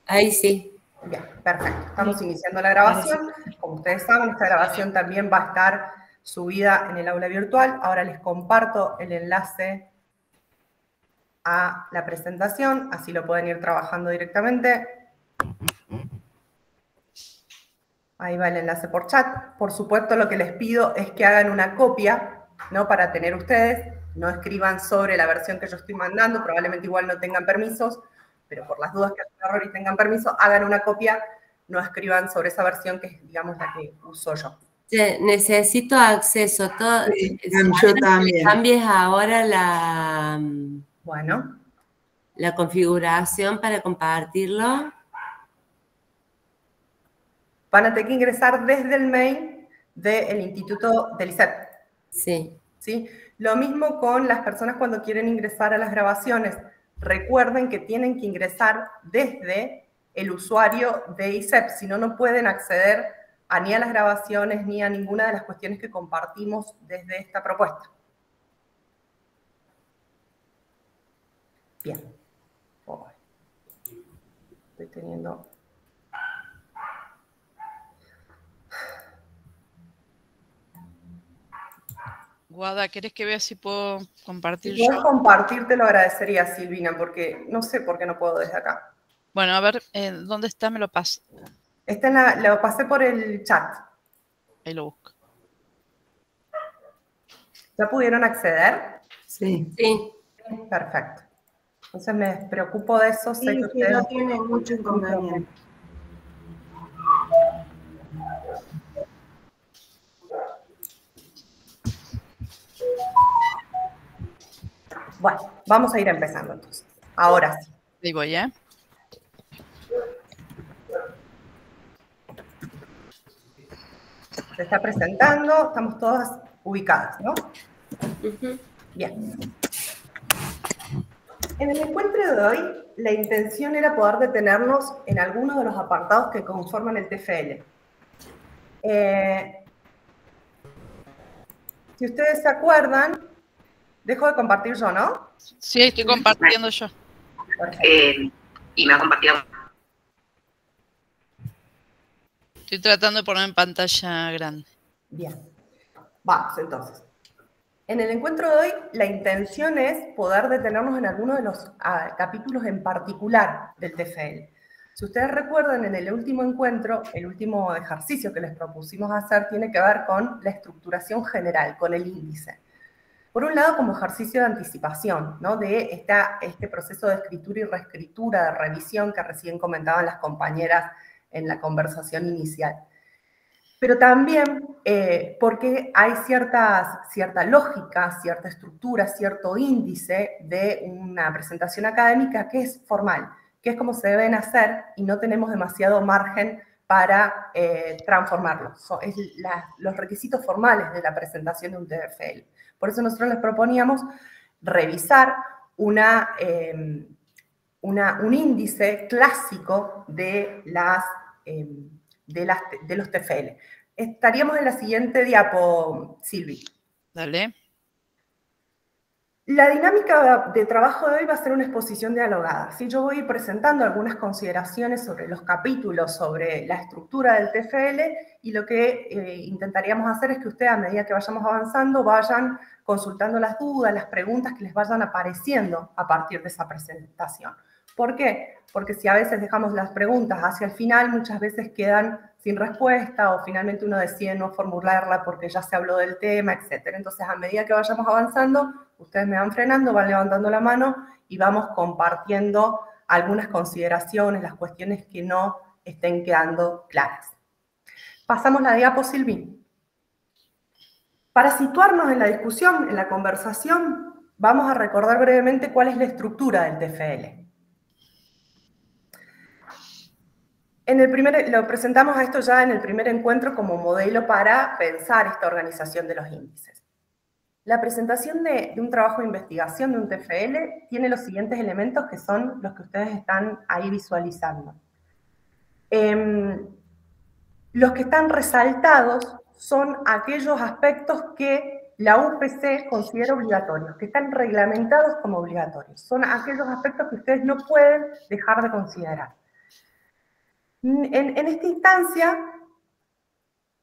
Ahí sí. Bien, perfecto. Estamos iniciando la grabación. Como ustedes saben, esta grabación también va a estar subida en el aula virtual. Ahora les comparto el enlace a la presentación, así lo pueden ir trabajando directamente. Ahí va el enlace por chat. Por supuesto, lo que les pido es que hagan una copia, ¿no? Para tener ustedes, no escriban sobre la versión que yo estoy mandando, probablemente igual no tengan permisos, pero por las dudas que haya error y tengan permiso, hagan una copia, no escriban sobre esa versión que es, digamos, la que uso yo. Necesito acceso. Sí, yo también. Cambies ahora la configuración para compartirlo. Van a tener que ingresar desde el mail del Instituto del ISEP. Sí. ¿Sí? Lo mismo con las personas cuando quieren ingresar a las grabaciones. Recuerden que tienen que ingresar desde el usuario de ISEP, si no, no pueden acceder ni a las grabaciones ni a ninguna de las cuestiones que compartimos desde esta propuesta. Bien. Estoy teniendo... Guada, ¿querés que vea si puedo compartir yo? Si puedes compartir, te lo agradecería, Silvina, porque no sé por qué no puedo desde acá. Bueno, a ver, ¿dónde está? Me lo paso. Lo pasé por el chat. Ahí lo busco. ¿Ya pudieron acceder? Sí. Sí. Perfecto. Entonces me preocupo de eso. Sí, sé que ustedes no tienen mucho inconveniente. Bueno, vamos a ir empezando entonces. Ahora sí. Ahí voy, ¿eh? Se está presentando, estamos todas ubicadas, ¿no? Bien. En el encuentro de hoy, la intención era poder detenernos en algunos de los apartados que conforman el TFL. Si ustedes se acuerdan, dejo de compartir yo, ¿no? Sí, estoy compartiendo yo. Y me ha compartido. Estoy tratando de poner en pantalla grande. Bien. Vamos, entonces. En el encuentro de hoy, la intención es poder detenernos en algunos de los capítulos en particular del TFL. Si ustedes recuerdan, en el último encuentro, el último ejercicio que les propusimos hacer tiene que ver con la estructuración general, con el índice. Por un lado, como ejercicio de anticipación, ¿no? De este proceso de escritura y reescritura, de revisión que recién comentaban las compañeras en la conversación inicial. Pero también porque hay cierta lógica, cierta estructura, cierto índice de una presentación académica que es formal, que es como se deben hacer y no tenemos demasiado margen para transformarlos. Son los requisitos formales de la presentación de un TFL. Por eso nosotros les proponíamos revisar un índice clásico de los TFL. Estaríamos en la siguiente diapo, Silvi. Dale. La dinámica de trabajo de hoy va a ser una exposición dialogada. ¿Sí? Yo voy presentando algunas consideraciones sobre los capítulos, sobre la estructura del TFL, y lo que intentaríamos hacer es que ustedes, a medida que vayamos avanzando, vayan consultando las dudas, las preguntas que les vayan apareciendo a partir de esa presentación. ¿Por qué? Porque si a veces dejamos las preguntas hacia el final, muchas veces quedan sin respuesta o finalmente uno decide no formularla porque ya se habló del tema, etc. Entonces, a medida que vayamos avanzando, ustedes me van frenando, van levantando la mano y vamos compartiendo algunas consideraciones, las cuestiones que no estén quedando claras. Pasamos la diapo, Silvi. Para situarnos en la discusión, en la conversación, vamos a recordar brevemente cuál es la estructura del TFL. Lo presentamos a esto ya en el primer encuentro como modelo para pensar esta organización de los índices. La presentación de un trabajo de investigación de un TFL tiene los siguientes elementos que son los que ustedes están ahí visualizando. Los que están resaltados son aquellos aspectos que la UPC considera obligatorios, que están reglamentados como obligatorios. Son aquellos aspectos que ustedes no pueden dejar de considerar. En esta instancia,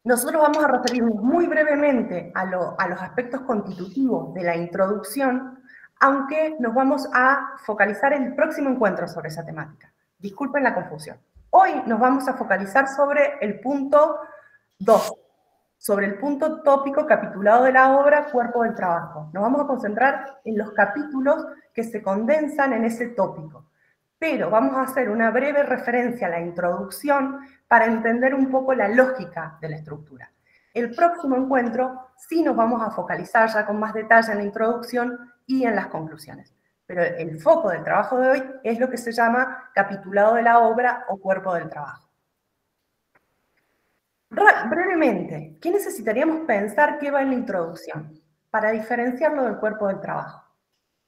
nosotros vamos a referirnos muy brevemente a los aspectos constitutivos de la introducción, aunque nos vamos a focalizar en el próximo encuentro sobre esa temática. Disculpen la confusión. Hoy nos vamos a focalizar sobre el punto 2, sobre el punto tópico capitulado de la obra Cuerpo del Trabajo. Nos vamos a concentrar en los capítulos que se condensan en ese tópico. Pero vamos a hacer una breve referencia a la introducción para entender un poco la lógica de la estructura. El próximo encuentro sí nos vamos a focalizar ya con más detalle en la introducción y en las conclusiones. Pero el foco del trabajo de hoy es lo que se llama capitulado de la obra o cuerpo del trabajo. Brevemente, ¿qué necesitaríamos pensar que va en la introducción para diferenciarlo del cuerpo del trabajo?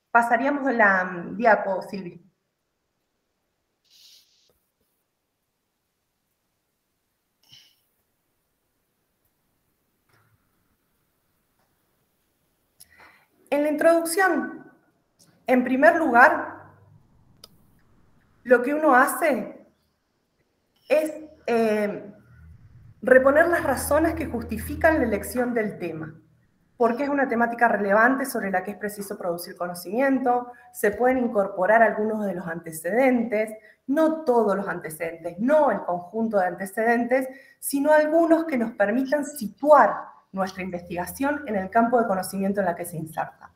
Pasaríamos a la diapo, Silvi. En la introducción, en primer lugar, lo que uno hace es reponer las razones que justifican la elección del tema. Porque es una temática relevante sobre la que es preciso producir conocimiento, se pueden incorporar algunos de los antecedentes, no todos los antecedentes, no el conjunto de antecedentes, sino algunos que nos permitan situar nuestra investigación en el campo de conocimiento en la que se inserta.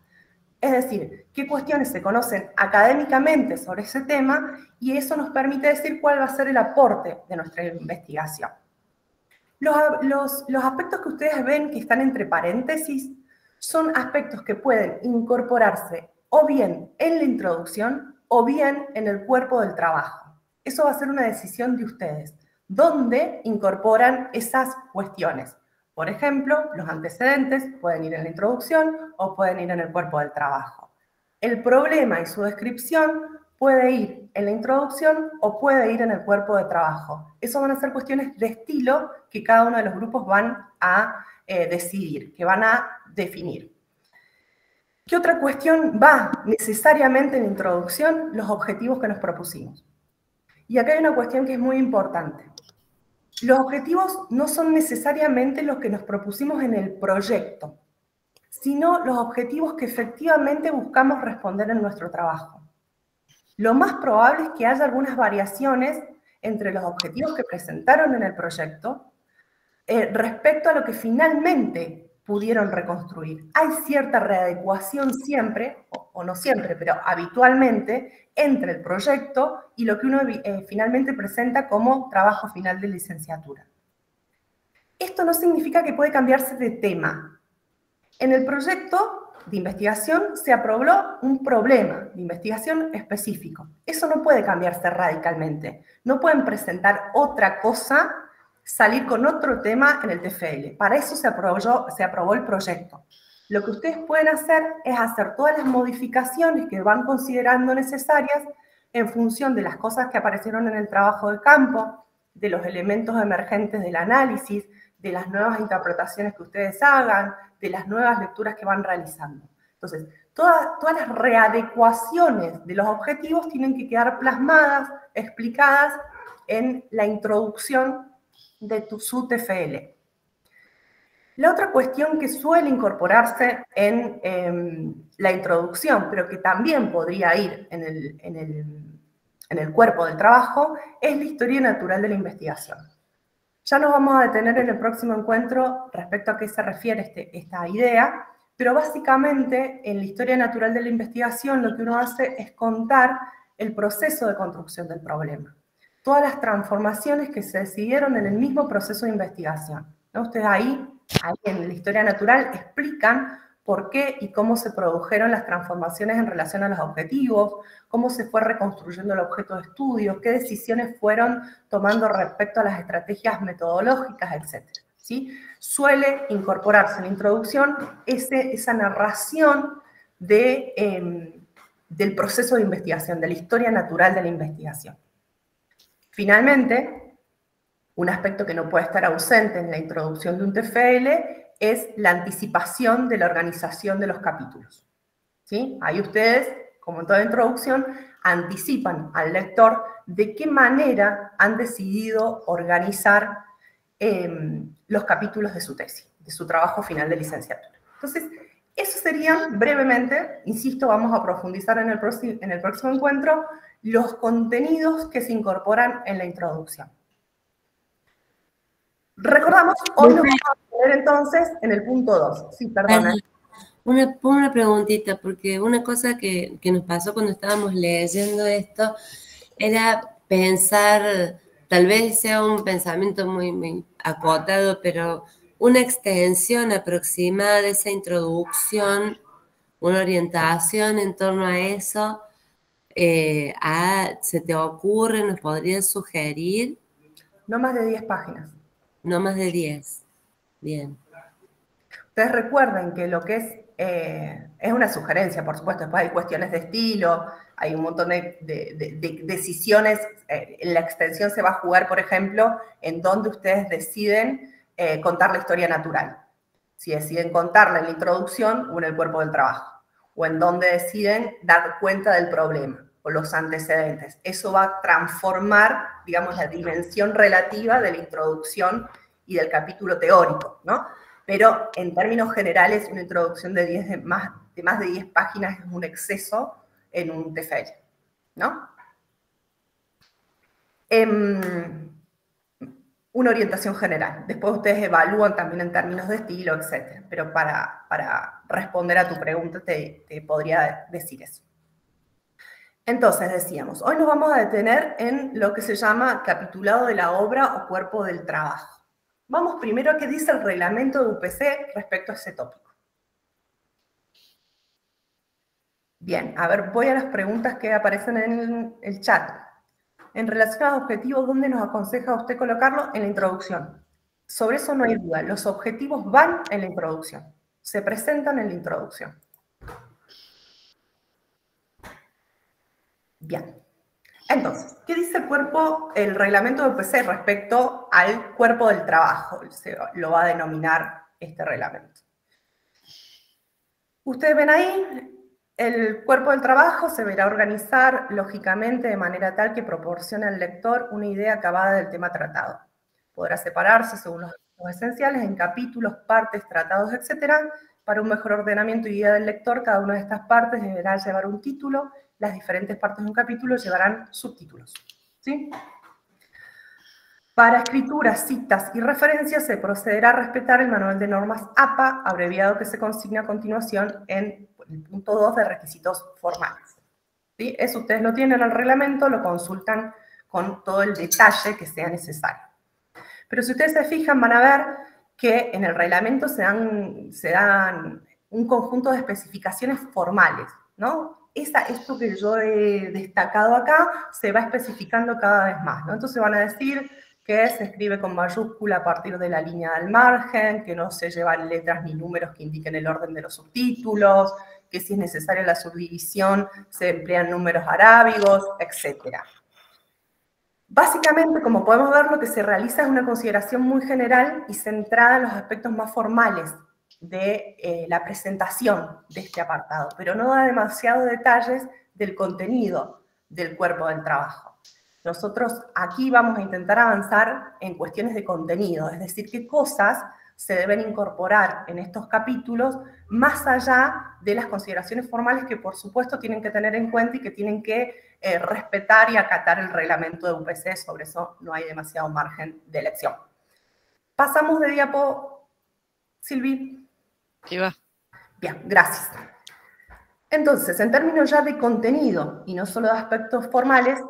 Es decir, qué cuestiones se conocen académicamente sobre ese tema y eso nos permite decir cuál va a ser el aporte de nuestra investigación. Los aspectos que ustedes ven que están entre paréntesis son aspectos que pueden incorporarse o bien en la introducción o bien en el cuerpo del trabajo. Eso va a ser una decisión de ustedes, dónde incorporan esas cuestiones. Por ejemplo, los antecedentes pueden ir en la introducción o pueden ir en el cuerpo del trabajo. El problema y su descripción puede ir en la introducción o puede ir en el cuerpo de trabajo. Eso van a ser cuestiones de estilo que cada uno de los grupos van a decidir, que van a definir. ¿Qué otra cuestión va necesariamente en la introducción? Los objetivos que nos propusimos. Y acá hay una cuestión que es muy importante. Los objetivos no son necesariamente los que nos propusimos en el proyecto, sino los objetivos que efectivamente buscamos responder en nuestro trabajo. Lo más probable es que haya algunas variaciones entre los objetivos que presentaron en el proyecto respecto a lo que finalmente pudieron reconstruir. Hay cierta readecuación siempre, o no siempre, pero habitualmente, entre el proyecto y lo que uno finalmente presenta como trabajo final de licenciatura. Esto no significa que puede cambiarse de tema. En el proyecto de investigación se aprobó un problema de investigación específico. Eso no puede cambiarse radicalmente. No pueden presentar otra cosa, salir con otro tema en el TFL. Para eso se aprobó el proyecto. Lo que ustedes pueden hacer es hacer todas las modificaciones que van considerando necesarias en función de las cosas que aparecieron en el trabajo de campo, de los elementos emergentes del análisis, de las nuevas interpretaciones que ustedes hagan, de las nuevas lecturas que van realizando. Entonces, todas las readecuaciones de los objetivos tienen que quedar plasmadas, explicadas en la introducción de su TFL. La otra cuestión que suele incorporarse en la introducción, pero que también podría ir en el cuerpo del trabajo, es la historia natural de la investigación. Ya nos vamos a detener en el próximo encuentro respecto a qué se refiere esta idea, pero básicamente en la historia natural de la investigación lo que uno hace es contar el proceso de construcción del problema. Todas las transformaciones que se decidieron en el mismo proceso de investigación, ¿no? Ustedes ahí en la historia natural explican por qué y cómo se produjeron las transformaciones en relación a los objetivos, cómo se fue reconstruyendo el objeto de estudio, qué decisiones fueron tomando respecto a las estrategias metodológicas, etc. ¿Sí? Suele incorporarse en la introducción esa narración del proceso de investigación, de la historia natural de la investigación. Finalmente, un aspecto que no puede estar ausente en la introducción de un TFL es la anticipación de la organización de los capítulos. ¿Sí? Ahí ustedes, como en toda introducción, anticipan al lector de qué manera han decidido organizar los capítulos de su tesis, de su trabajo final de licenciatura. Entonces, eso serían brevemente, insisto, vamos a profundizar en el próximo encuentro, los contenidos que se incorporan en la introducción. Recordamos, hoy nos vamos a poner entonces en el punto 2. Sí, perdona. Una preguntita, porque una cosa que nos pasó cuando estábamos leyendo esto era pensar, tal vez sea un pensamiento muy acotado, pero una extensión aproximada de esa introducción, una orientación en torno a eso, ¿se te ocurre, nos podrías sugerir? No más de 10 páginas. No más de 10. Bien. Ustedes recuerden que lo que es una sugerencia, por supuesto, después hay cuestiones de estilo, hay un montón de decisiones, en la extensión se va a jugar, por ejemplo, en donde ustedes deciden contar la historia natural. Si deciden contarla en la introducción o en el cuerpo del trabajo, o en donde deciden dar cuenta del problema o los antecedentes. Eso va a transformar, digamos, la dimensión relativa de la introducción y del capítulo teórico, ¿no? Pero en términos generales, una introducción de más de 10 páginas es un exceso en un TFL, ¿no? Una orientación general. Después ustedes evalúan también en términos de estilo, etc. Pero para responder a tu pregunta te podría decir eso. Entonces, decíamos, hoy nos vamos a detener en lo que se llama capitulado de la obra o cuerpo del trabajo. Vamos primero a qué dice el reglamento de UPC respecto a ese tópico. Bien, a ver, voy a las preguntas que aparecen en el chat. En relación a los objetivos, ¿dónde nos aconseja usted colocarlo? En la introducción. Sobre eso no hay duda. Los objetivos van en la introducción. Se presentan en la introducción. Bien. Entonces, ¿qué dice el reglamento de UPC respecto al cuerpo del trabajo? Lo va a denominar este reglamento. Ustedes ven ahí, el cuerpo del trabajo se verá organizar lógicamente de manera tal que proporcione al lector una idea acabada del tema tratado. Podrá separarse según los esenciales en capítulos, partes, tratados, etc. Para un mejor ordenamiento y guía del lector, cada una de estas partes deberá llevar un título. Las diferentes partes de un capítulo llevarán subtítulos. ¿Sí? Para escrituras, citas y referencias se procederá a respetar el manual de normas APA, abreviado que se consigna a continuación en el punto 2 de requisitos formales. ¿Sí? Eso ustedes lo tienen en el reglamento, lo consultan con todo el detalle que sea necesario. Pero si ustedes se fijan, van a ver que en el reglamento se dan un conjunto de especificaciones formales, ¿no? Esto que yo he destacado acá se va especificando cada vez más, ¿no? Entonces van a decir que se escribe con mayúscula a partir de la línea del margen, que no se llevan letras ni números que indiquen el orden de los subtítulos, que si es necesaria la subdivisión se emplean números arábigos, etc. Básicamente, como podemos ver, lo que se realiza es una consideración muy general y centrada en los aspectos más formales de la presentación de este apartado, pero no da demasiados detalles del contenido del cuerpo del trabajo. Nosotros aquí vamos a intentar avanzar en cuestiones de contenido, es decir, qué cosas se deben incorporar en estos capítulos más allá de las consideraciones formales que por supuesto tienen que tener en cuenta y que tienen que respetar y acatar el reglamento de UPC, sobre eso no hay demasiado margen de elección. Pasamos de diapo, Silvi. Ahí va. Bien, gracias. Entonces, en términos ya de contenido y no solo de aspectos formales,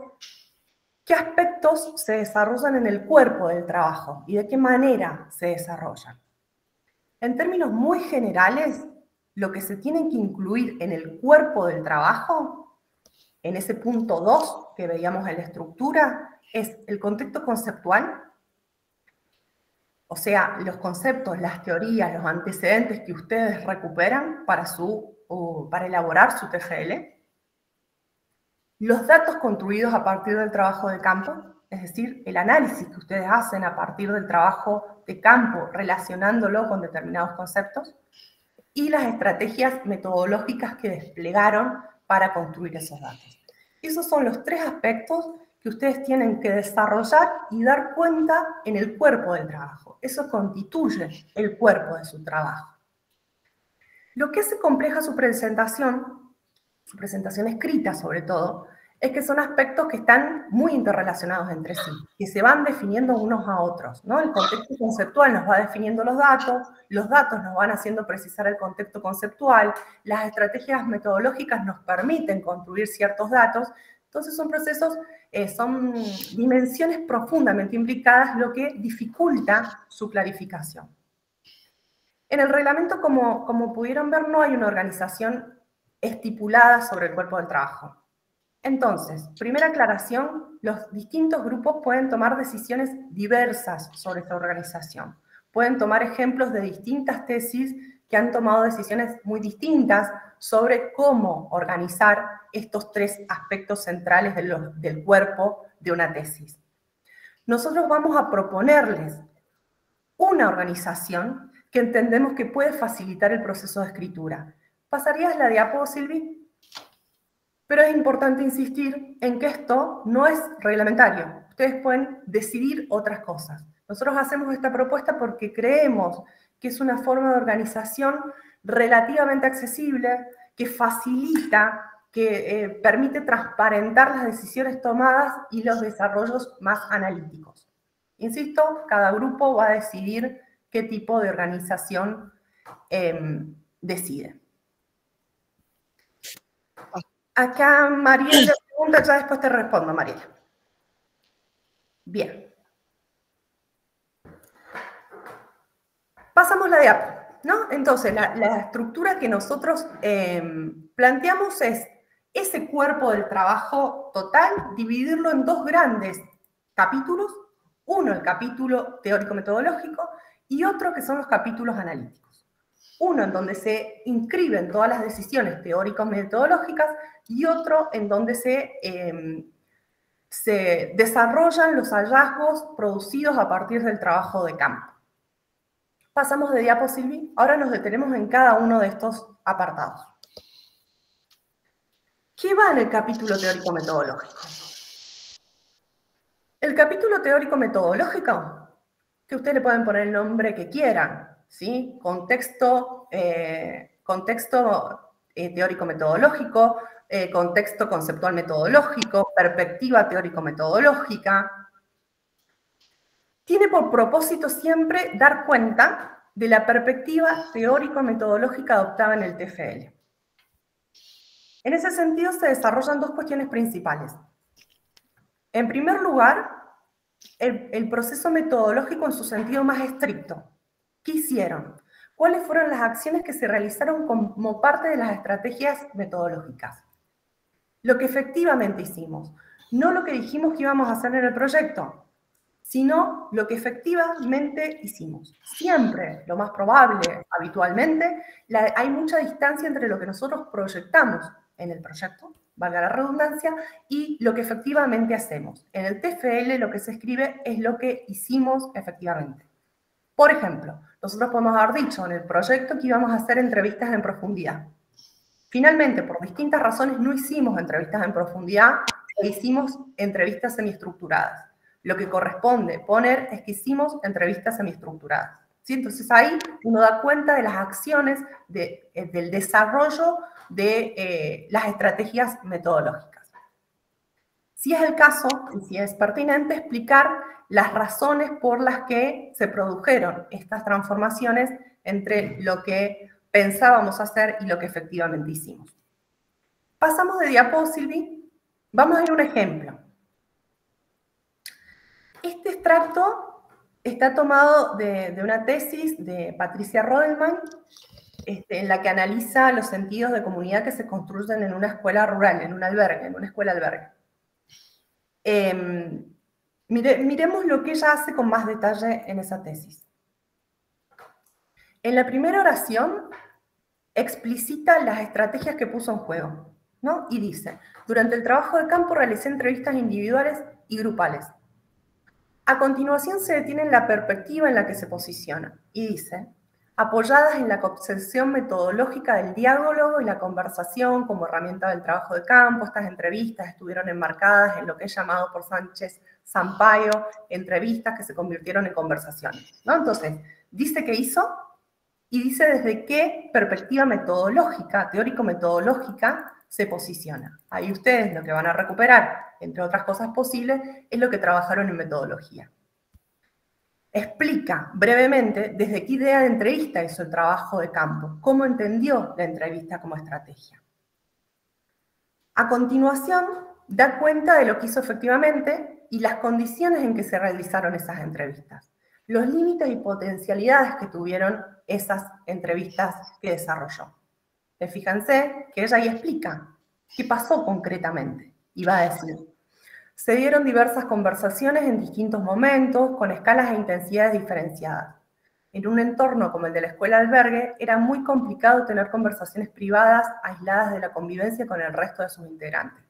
¿qué aspectos se desarrollan en el cuerpo del trabajo y de qué manera se desarrollan? En términos muy generales, lo que se tiene que incluir en el cuerpo del trabajo, en ese punto 2 que veíamos en la estructura, es el contexto conceptual, o sea, los conceptos, las teorías, los antecedentes que ustedes recuperan para elaborar su TFL, los datos construidos a partir del trabajo de campo, es decir, el análisis que ustedes hacen a partir del trabajo de campo relacionándolo con determinados conceptos, y las estrategias metodológicas que desplegaron para construir esos datos. Esos son los 3 aspectos que ustedes tienen que desarrollar y dar cuenta en el cuerpo del trabajo. Eso constituye el cuerpo de su trabajo. Lo que hace compleja su presentación escrita sobre todo, es que son aspectos que están muy interrelacionados entre sí, que se van definiendo unos a otros, ¿no? El contexto conceptual nos va definiendo los datos nos van haciendo precisar el contexto conceptual, las estrategias metodológicas nos permiten construir ciertos datos, entonces son procesos, son dimensiones profundamente implicadas, lo que dificulta su clarificación. En el reglamento, como pudieron ver, no hay una organización estipulada sobre el cuerpo del trabajo. Entonces, primera aclaración, los distintos grupos pueden tomar decisiones diversas sobre esta organización. Pueden tomar ejemplos de distintas tesis que han tomado decisiones muy distintas sobre cómo organizar estos 3 aspectos centrales del cuerpo de una tesis. Nosotros vamos a proponerles una organización que entendemos que puede facilitar el proceso de escritura. ¿Pasarías la diapo, Silvi? Pero es importante insistir en que esto no es reglamentario. Ustedes pueden decidir otras cosas. Nosotros hacemos esta propuesta porque creemos que es una forma de organización relativamente accesible, que facilita, que permite transparentar las decisiones tomadas y los desarrollos más analíticos. Insisto, cada grupo va a decidir qué tipo de organización decide. Acá Mariela pregunta, ya después te respondo, Mariela. Bien. Pasamos la diapo, ¿no? Entonces, la estructura que nosotros planteamos es ese cuerpo del trabajo total, dividirlo en 2 grandes capítulos. Uno, el capítulo teórico-metodológico, y otro que son los capítulos analíticos. Uno en donde se inscriben todas las decisiones teórico-metodológicas y otro en donde se desarrollan los hallazgos producidos a partir del trabajo de campo. Pasamos de diapo, Silvi. Ahora nos detenemos en cada uno de estos apartados. ¿Qué va en el capítulo teórico-metodológico? El capítulo teórico-metodológico, que ustedes le pueden poner el nombre que quieran, ¿sí? Contexto teórico-metodológico, contexto conceptual metodológico, perspectiva teórico-metodológica. Tiene por propósito siempre dar cuenta de la perspectiva teórico-metodológica adoptada en el TFL. En ese sentido se desarrollan 2 cuestiones principales. En primer lugar, el proceso metodológico en su sentido más estricto. ¿Qué hicieron? ¿Cuáles fueron las acciones que se realizaron como parte de las estrategias metodológicas? Lo que efectivamente hicimos, no lo que dijimos que íbamos a hacer en el proyecto, sino lo que efectivamente hicimos. Siempre, lo más probable, habitualmente, hay mucha distancia entre lo que nosotros proyectamos en el proyecto, valga la redundancia, y lo que efectivamente hacemos. En el TFL lo que se escribe es lo que hicimos efectivamente. Por ejemplo, nosotros podemos haber dicho en el proyecto que íbamos a hacer entrevistas en profundidad. Finalmente, por distintas razones, no hicimos entrevistas en profundidad, hicimos entrevistas semiestructuradas. Lo que corresponde poner es que hicimos entrevistas semiestructuradas. ¿Sí? Entonces ahí uno da cuenta de las acciones del desarrollo de las estrategias metodológicas. Si es el caso, y si es pertinente, explicar las razones por las que se produjeron estas transformaciones entre lo que pensábamos hacer y lo que efectivamente hicimos. Pasamos de diapo, Silvi. Vamos a ir a un ejemplo. Este extracto está tomado de una tesis de Patricia Rodelman, en la que analiza los sentidos de comunidad que se construyen en una escuela rural, en un albergue, en una escuela albergue. Miremos lo que ella hace con más detalle en esa tesis. En la primera oración explicita las estrategias que puso en juego, ¿no? Y dice, durante el trabajo de campo realicé entrevistas individuales y grupales. A continuación se detiene en la perspectiva en la que se posiciona y dice, apoyadas en la concepción metodológica del diálogo y la conversación como herramienta del trabajo de campo. Estas entrevistas estuvieron enmarcadas en lo que es llamado por Sánchez Sampaio entrevistas que se convirtieron en conversaciones, ¿no? Entonces, dice qué hizo y dice desde qué perspectiva metodológica, teórico-metodológica, se posiciona. Ahí ustedes lo que van a recuperar, entre otras cosas posibles, es lo que trabajaron en metodología. Explica brevemente desde qué idea de entrevista hizo el trabajo de campo, cómo entendió la entrevista como estrategia. A continuación, da cuenta de lo que hizo efectivamente y las condiciones en que se realizaron esas entrevistas, los límites y potencialidades que tuvieron esas entrevistas que desarrolló. Fíjense que ella ahí explica qué pasó concretamente y va a decir: se dieron diversas conversaciones en distintos momentos, con escalas e intensidades diferenciadas. En un entorno como el de la escuela albergue, era muy complicado tener conversaciones privadas aisladas de la convivencia con el resto de sus integrantes.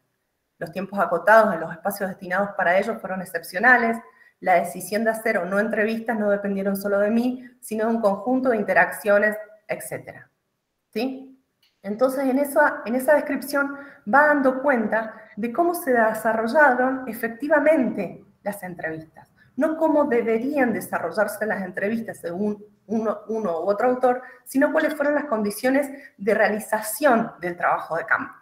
Los tiempos acotados en los espacios destinados para ellos fueron excepcionales. La decisión de hacer o no entrevistas no dependieron solo de mí, sino de un conjunto de interacciones, etc. ¿Sí? Entonces, en esa descripción va dando cuenta de cómo se desarrollaron efectivamente las entrevistas. No cómo deberían desarrollarse las entrevistas según uno u otro autor, sino cuáles fueron las condiciones de realización del trabajo de campo.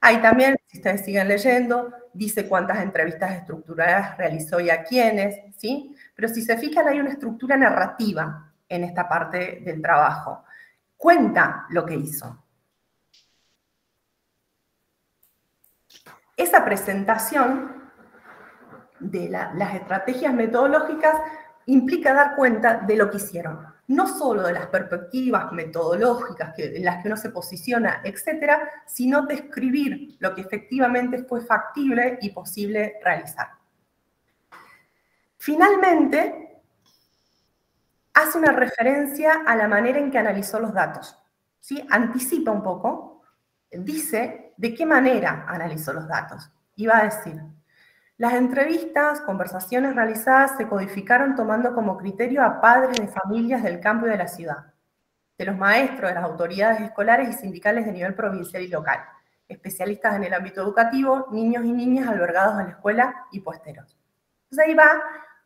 Ahí también, si ustedes siguen leyendo, dice cuántas entrevistas estructuradas realizó y a quiénes, ¿sí? Pero si se fijan, hay una estructura narrativa en esta parte del trabajo. Cuenta lo que hizo. Esa presentación de las estrategias metodológicas implica dar cuenta de lo que hicieron. No solo de las perspectivas metodológicas en las que uno se posiciona, etcétera, sino describir lo que efectivamente fue factible y posible realizar. Finalmente, hace una referencia a la manera en que analizó los datos, ¿sí? Anticipa un poco, dice de qué manera analizó los datos. Y va a decir: las entrevistas, conversaciones realizadas se codificaron tomando como criterio a padres de familias del campo y de la ciudad, de los maestros, de las autoridades escolares y sindicales de nivel provincial y local, especialistas en el ámbito educativo, niños y niñas albergados en la escuela y puesteros. Entonces ahí va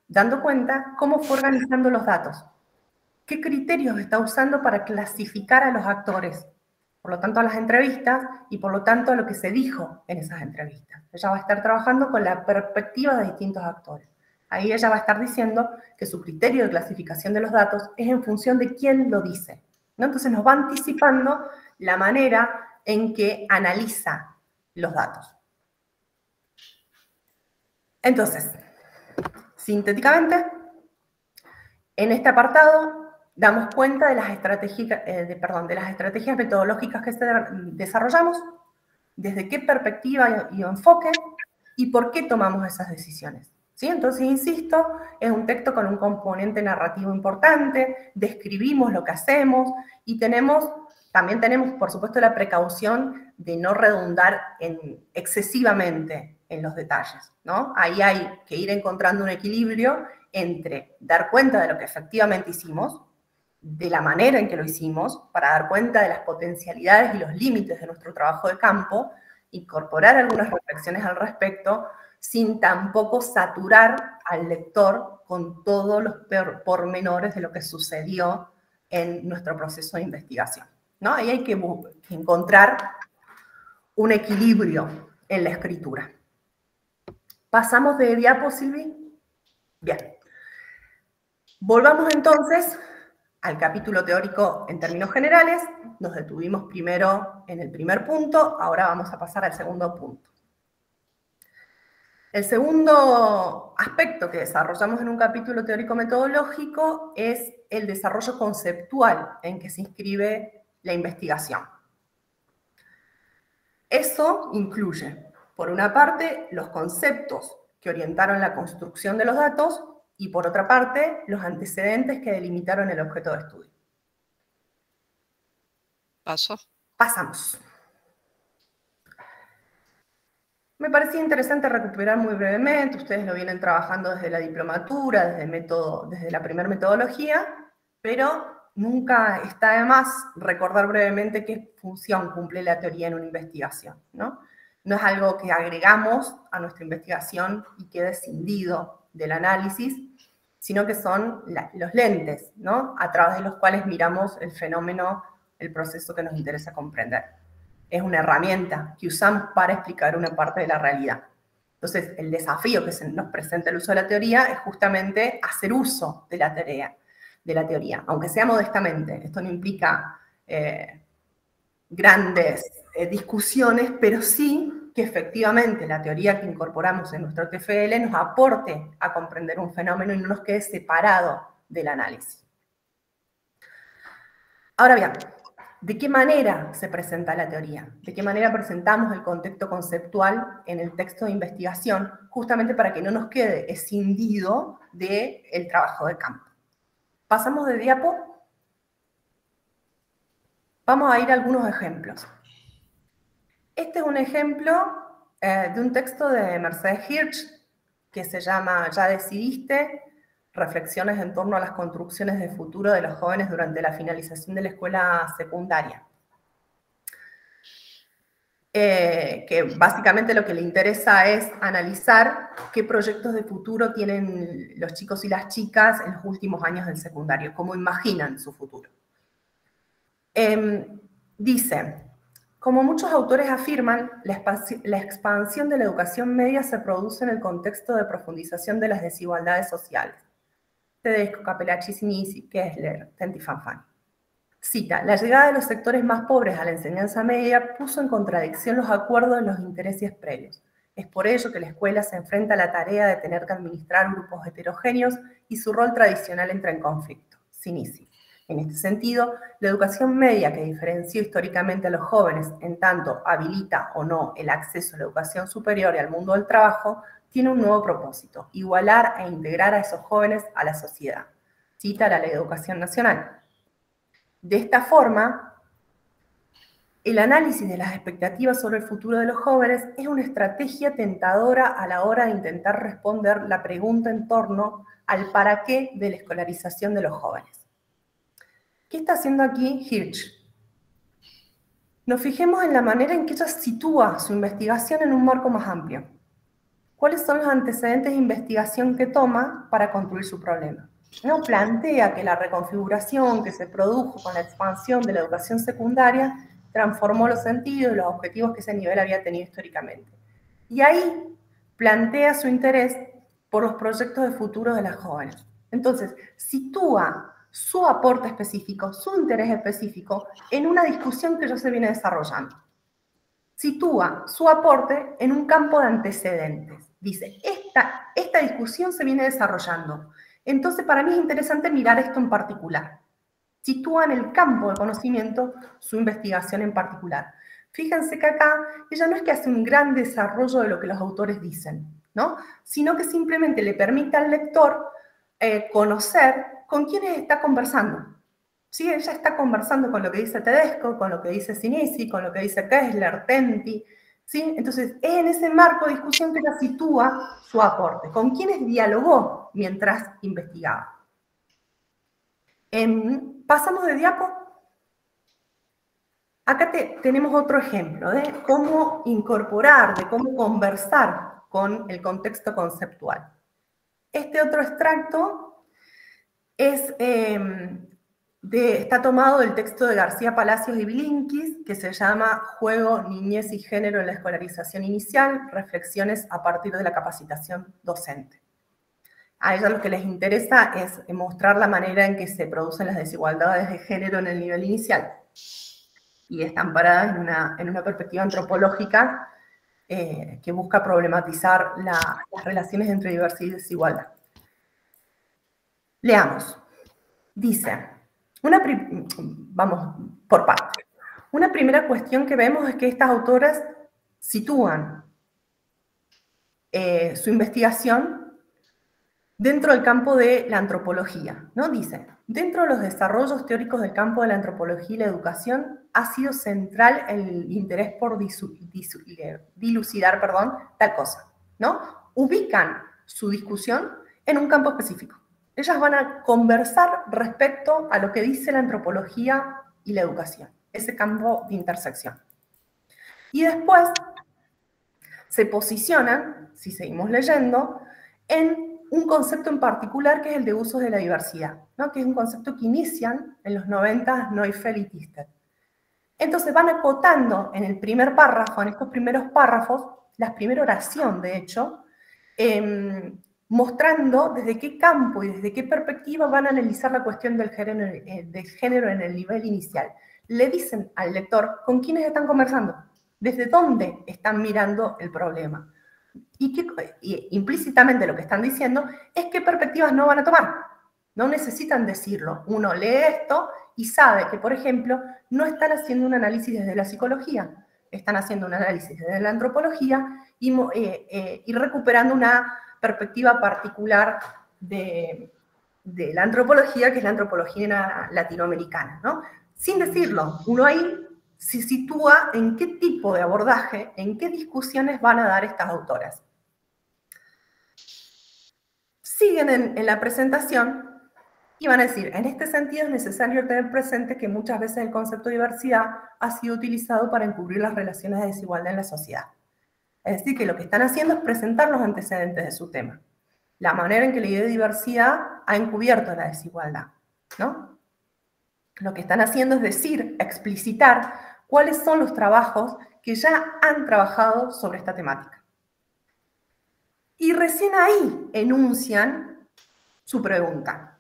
dando cuenta cómo fue organizando los datos, qué criterios está usando para clasificar a los actores, por lo tanto a las entrevistas y por lo tanto a lo que se dijo en esas entrevistas. Ella va a estar trabajando con la perspectiva de distintos actores. Ahí ella va a estar diciendo que su criterio de clasificación de los datos es en función de quién lo dice, ¿no? Entonces nos va anticipando la manera en que analiza los datos. Entonces, sintéticamente, en este apartado damos cuenta de las estrategias metodológicas que desarrollamos, desde qué perspectiva y enfoque, y por qué tomamos esas decisiones. ¿Sí? Entonces, insisto, es un texto con un componente narrativo importante, describimos lo que hacemos, y también tenemos, por supuesto, la precaución de no redundar excesivamente en los detalles, ¿no? Ahí hay que ir encontrando un equilibrio entre dar cuenta de lo que efectivamente hicimos, de la manera en que lo hicimos, para dar cuenta de las potencialidades y los límites de nuestro trabajo de campo, incorporar algunas reflexiones al respecto, sin tampoco saturar al lector con todos los pormenores de lo que sucedió en nuestro proceso de investigación, ¿no? Ahí hay que encontrar un equilibrio en la escritura. ¿Pasamos de diapo, Silvi? Bien. Volvamos entonces al capítulo teórico en términos generales. Nos detuvimos primero en el primer punto, ahora vamos a pasar al segundo punto. El segundo aspecto que desarrollamos en un capítulo teórico-metodológico es el desarrollo conceptual en que se inscribe la investigación. Eso incluye, por una parte, los conceptos que orientaron la construcción de los datos y, por otra parte, los antecedentes que delimitaron el objeto de estudio. Pasamos. Me parecía interesante recuperar muy brevemente, ustedes lo vienen trabajando desde la diplomatura, desde la primera metodología, pero nunca está de más recordar brevemente qué función cumple la teoría en una investigación, ¿no? No es algo que agregamos a nuestra investigación y quede escindido del análisis, sino que son los lentes, ¿no? A través de los cuales miramos el fenómeno, el proceso que nos interesa comprender. Es una herramienta que usamos para explicar una parte de la realidad. Entonces, el desafío que nos presenta el uso de la teoría es justamente hacer uso de la teoría, aunque sea modestamente. Esto no implica grandes discusiones, pero sí que efectivamente la teoría que incorporamos en nuestro TFL nos aporte a comprender un fenómeno y no nos quede separado del análisis. Ahora bien, ¿de qué manera se presenta la teoría? ¿De qué manera presentamos el contexto conceptual en el texto de investigación? Justamente para que no nos quede escindido del trabajo de campo. Pasamos de diapo. Vamos a ir a algunos ejemplos. Este es un ejemplo de un texto de Mercedes Hirsch que se llama ¿Ya decidiste? Reflexiones en torno a las construcciones de futuro de los jóvenes durante la finalización de la escuela secundaria. Que básicamente lo que le interesa es analizar qué proyectos de futuro tienen los chicos y las chicas en los últimos años del secundario, cómo imaginan su futuro. Dice, como muchos autores afirman, la expansión de la educación media se produce en el contexto de profundización de las desigualdades sociales. Tedesco, Capellacci, Sinisi, Kessler, Tenti, Fanfani. Cita, la llegada de los sectores más pobres a la enseñanza media puso en contradicción los acuerdos de los intereses previos. Es por ello que la escuela se enfrenta a la tarea de tener que administrar grupos heterogéneos y su rol tradicional entra en conflicto. Sinisi. En este sentido, la educación media que diferenció históricamente a los jóvenes, en tanto habilita o no el acceso a la educación superior y al mundo del trabajo, tiene un nuevo propósito, igualar e integrar a esos jóvenes a la sociedad. Cita la Ley de Educación Nacional. De esta forma, el análisis de las expectativas sobre el futuro de los jóvenes es una estrategia tentadora a la hora de intentar responder la pregunta en torno al para qué de la escolarización de los jóvenes. ¿Qué está haciendo aquí Hirsch? Nos fijemos en la manera en que ella sitúa su investigación en un marco más amplio. ¿Cuáles son los antecedentes de investigación que toma para construir su problema? No plantea que la reconfiguración que se produjo con la expansión de la educación secundaria transformó los sentidos y los objetivos que ese nivel había tenido históricamente. Y ahí plantea su interés por los proyectos de futuro de las jóvenes. Entonces, sitúa su aporte específico, su interés específico, en una discusión que ya se viene desarrollando. Sitúa su aporte en un campo de antecedentes. Dice, esta discusión se viene desarrollando. Entonces, para mí es interesante mirar esto en particular. Sitúa en el campo de conocimiento su investigación en particular. Fíjense que acá ella no es que hace un gran desarrollo de lo que los autores dicen, ¿no? Sino que simplemente le permite al lector conocer con quiénes está conversando. ¿Sí? Ella está conversando con lo que dice Tedesco, con lo que dice Sinisi, con lo que dice Kessler, Tenti, ¿sí? Entonces, es en ese marco de discusión que ella sitúa su aporte, con quienes dialogó mientras investigaba. Pasamos de diapo. Acá tenemos otro ejemplo de cómo incorporar, de cómo conversar con el contexto conceptual. Este otro extracto está tomado del texto de García Palacios y Bilinkis, que se llama Juego, Niñez y Género en la Escolarización Inicial, reflexiones a partir de la capacitación docente. A ellos lo que les interesa es mostrar la manera en que se producen las desigualdades de género en el nivel inicial. Y están paradas en una perspectiva antropológica que busca problematizar las relaciones entre diversidad y desigualdad. Leamos. Dice, vamos por partes. Una primera cuestión que vemos es que estas autoras sitúan su investigación dentro del campo de la antropología, ¿no? Dice, dentro de los desarrollos teóricos del campo de la antropología y la educación, ha sido central el interés por dilucidar tal cosa, ¿no? Ubican su discusión en un campo específico. Ellas van a conversar respecto a lo que dice la antropología y la educación, ese campo de intersección. Y después se posicionan, si seguimos leyendo, en un concepto en particular que es el de usos de la diversidad, ¿no? Que es un concepto que inician en los 90 Neufeld y Thisted. Entonces van acotando en el primer párrafo, en estos primeros párrafos, la primera oración, de hecho, mostrando desde qué campo y desde qué perspectiva van a analizar la cuestión del género en el nivel inicial. Le dicen al lector con quiénes están conversando, desde dónde están mirando el problema. Y implícitamente lo que están diciendo es qué perspectivas no van a tomar. No necesitan decirlo. Uno lee esto y sabe que, por ejemplo, no están haciendo un análisis desde la psicología, están haciendo un análisis desde la antropología y recuperando una perspectiva particular de la antropología, que es la antropología latinoamericana, ¿no? Sin decirlo, uno ahí se sitúa en qué tipo de abordaje, en qué discusiones van a dar estas autoras. Siguen en la presentación y van a decir, en este sentido es necesario tener presente que muchas veces el concepto de diversidad ha sido utilizado para encubrir las relaciones de desigualdad en la sociedad. Es decir, que lo que están haciendo es presentar los antecedentes de su tema. La manera en que la idea de diversidad ha encubierto la desigualdad, ¿no? Lo que están haciendo es decir, explicitar cuáles son los trabajos que ya han trabajado sobre esta temática. Y recién ahí enuncian su pregunta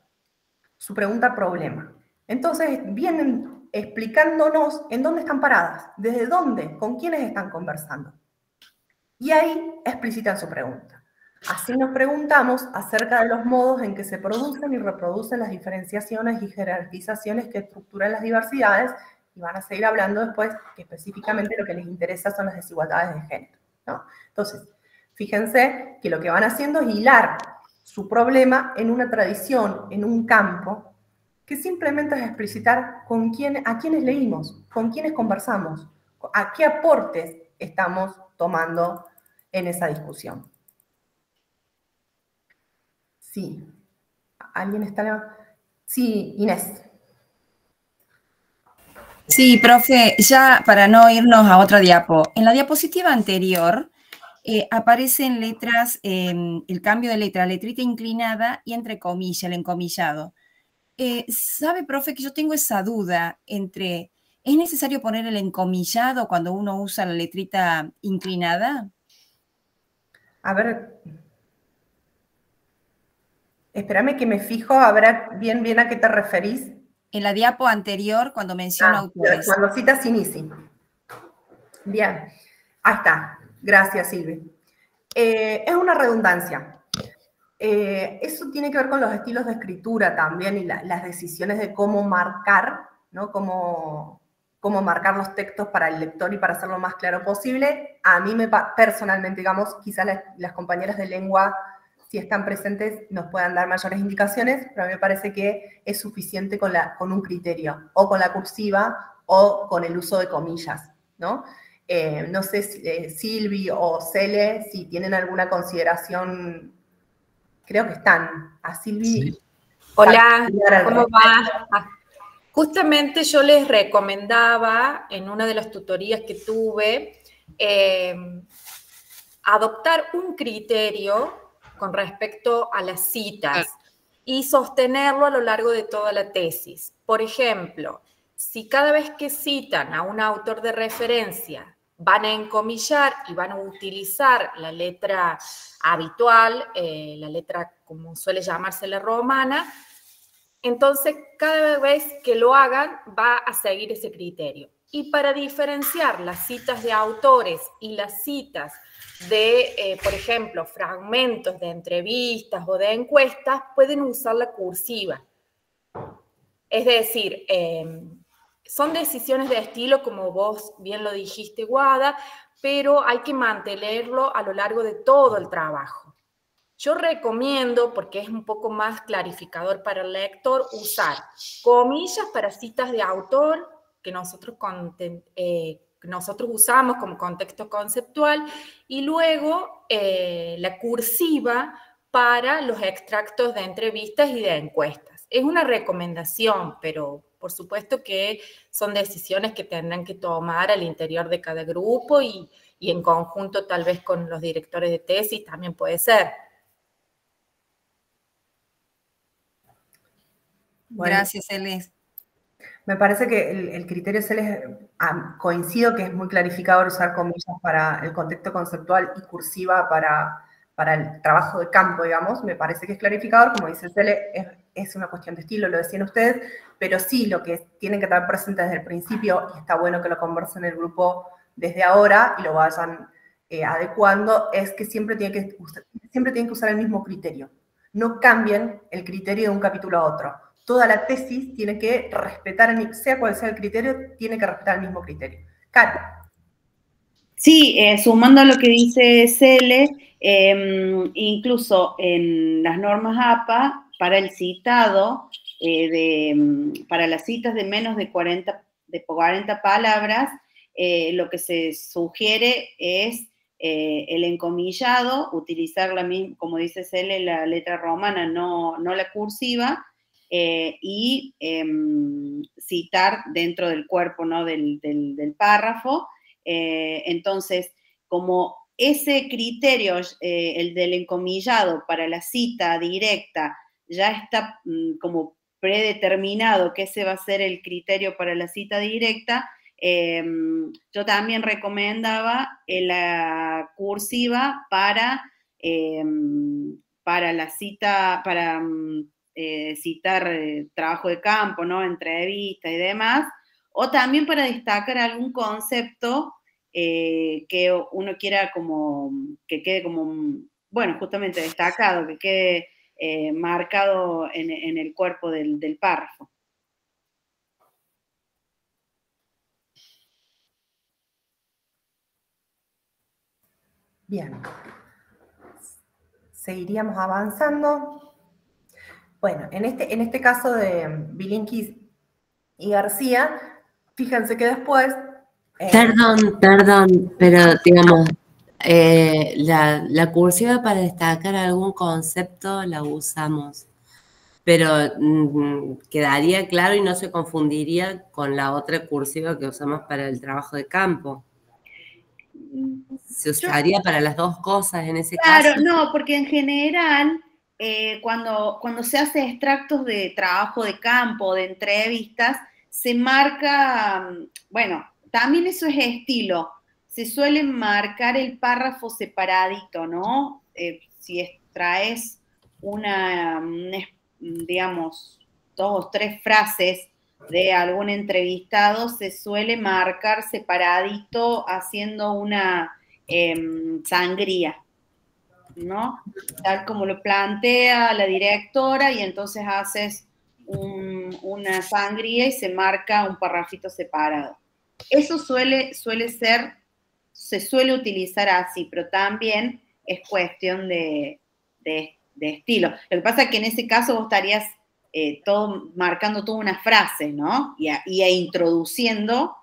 problema. Entonces vienen explicándonos en dónde están paradas, desde dónde, con quiénes están conversando. Y ahí explicitan su pregunta. Así nos preguntamos acerca de los modos en que se producen y reproducen las diferenciaciones y jerarquizaciones que estructuran las diversidades, y van a seguir hablando después que específicamente lo que les interesa son las desigualdades de género, ¿no? Entonces, fíjense que lo que van haciendo es hilar su problema en una tradición, en un campo, que simplemente es explicitar a quiénes leímos, con quiénes conversamos, a qué aportes estamos tomando en esa discusión. Sí. ¿Alguien está? Sí, Inés. Sí, profe, ya para no irnos a otra diapo. En la diapositiva anterior aparecen letras, el cambio de letra, letrita inclinada y entre comillas, el encomillado. ¿Sabe, profe, que yo tengo esa duda entre, ¿es necesario poner el encomillado cuando uno usa la letrita inclinada? A ver, espérame que me fijo a ver bien a qué te referís. En la diapo anterior, cuando menciona autores. Cuando citas Sinisi. Bien, ahí está. Gracias, Silvi. Es una redundancia. Eso tiene que ver con los estilos de escritura también y las decisiones de cómo marcar, ¿no? Cómo marcar los textos para el lector y para hacerlo lo más claro posible. A mí personalmente, digamos, quizás las compañeras de lengua, si están presentes, nos puedan dar mayores indicaciones, pero a mí me parece que es suficiente con un criterio, o con la cursiva, o con el uso de comillas, ¿no? No sé si Silvi o Cele, si tienen alguna consideración, creo que están. A Silvi. Sí. Hola, ¿cómo va? Justamente yo les recomendaba en una de las tutorías que tuve adoptar un criterio con respecto a las citas y sostenerlo a lo largo de toda la tesis. Por ejemplo, si cada vez que citan a un autor de referencia van a encomillar y van a utilizar la letra habitual, la letra como suele llamarse la romana, entonces cada vez que lo hagan va a seguir ese criterio. Y para diferenciar las citas de autores y las citas de, por ejemplo, fragmentos de entrevistas o de encuestas, pueden usar la cursiva. Es decir, son decisiones de estilo, como vos bien lo dijiste, Guada, pero hay que mantenerlo a lo largo de todo el trabajo. Yo recomiendo, porque es un poco más clarificador para el lector, usar comillas para citas de autor que nosotros usamos como contexto conceptual, y luego la cursiva para los extractos de entrevistas y de encuestas. Es una recomendación, pero por supuesto que son decisiones que tendrán que tomar al interior de cada grupo y en conjunto tal vez con los directores de tesis también puede ser. Bueno, Gracias, Celeste. me parece que el criterio Celeste, coincido que es muy clarificador usar comillas para el contexto conceptual y cursiva para el trabajo de campo, digamos. Me parece que es clarificador, como dice Celeste, es una cuestión de estilo, lo decían ustedes, pero sí lo que tienen que estar presentes desde el principio, y está bueno que lo conversen en el grupo desde ahora y lo vayan adecuando, es que siempre tienen que usar el mismo criterio. No cambien el criterio de un capítulo a otro. Toda la tesis tiene que respetar, sea cual sea el criterio, tiene que respetar el mismo criterio. Caro. Sí, sumando a lo que dice Cele, incluso en las normas APA, para el citado, para las citas de menos de 40 palabras, lo que se sugiere es el encomillado, utilizar la misma, como dice Cele, la letra romana, no la cursiva, y citar dentro del cuerpo, ¿no? del párrafo. Entonces, como ese criterio, el del encomillado para la cita directa, ya está como predeterminado que ese va a ser el criterio para la cita directa, yo también recomendaba la cursiva para la cita, para citar trabajo de campo, ¿no? Entrevista y demás, o también para destacar algún concepto que uno quiera como, que quede como, bueno, justamente destacado, que quede marcado en el cuerpo del párrafo. Bien. Seguiríamos avanzando. Bueno, en este caso de Bilinkis y García, fíjense que después... Perdón, pero digamos, la cursiva para destacar algún concepto la usamos, pero quedaría claro y no se confundiría con la otra cursiva que usamos para el trabajo de campo. ¿Se usaría para las dos cosas en ese caso? Claro, no, porque en general, cuando se hace extractos de trabajo de campo, de entrevistas, se marca, bueno, también eso es estilo, se suele marcar el párrafo separadito, ¿no? Si extraes digamos, 2 o 3 frases de algún entrevistado, se suele marcar separadito haciendo una sangría, ¿no? Tal como lo plantea la directora, y entonces haces una sangría y se marca un parrafito separado. Eso se suele utilizar así, pero también es cuestión de estilo. Lo que pasa es que en ese caso vos estarías marcando toda una frase, ¿no? Y introduciendo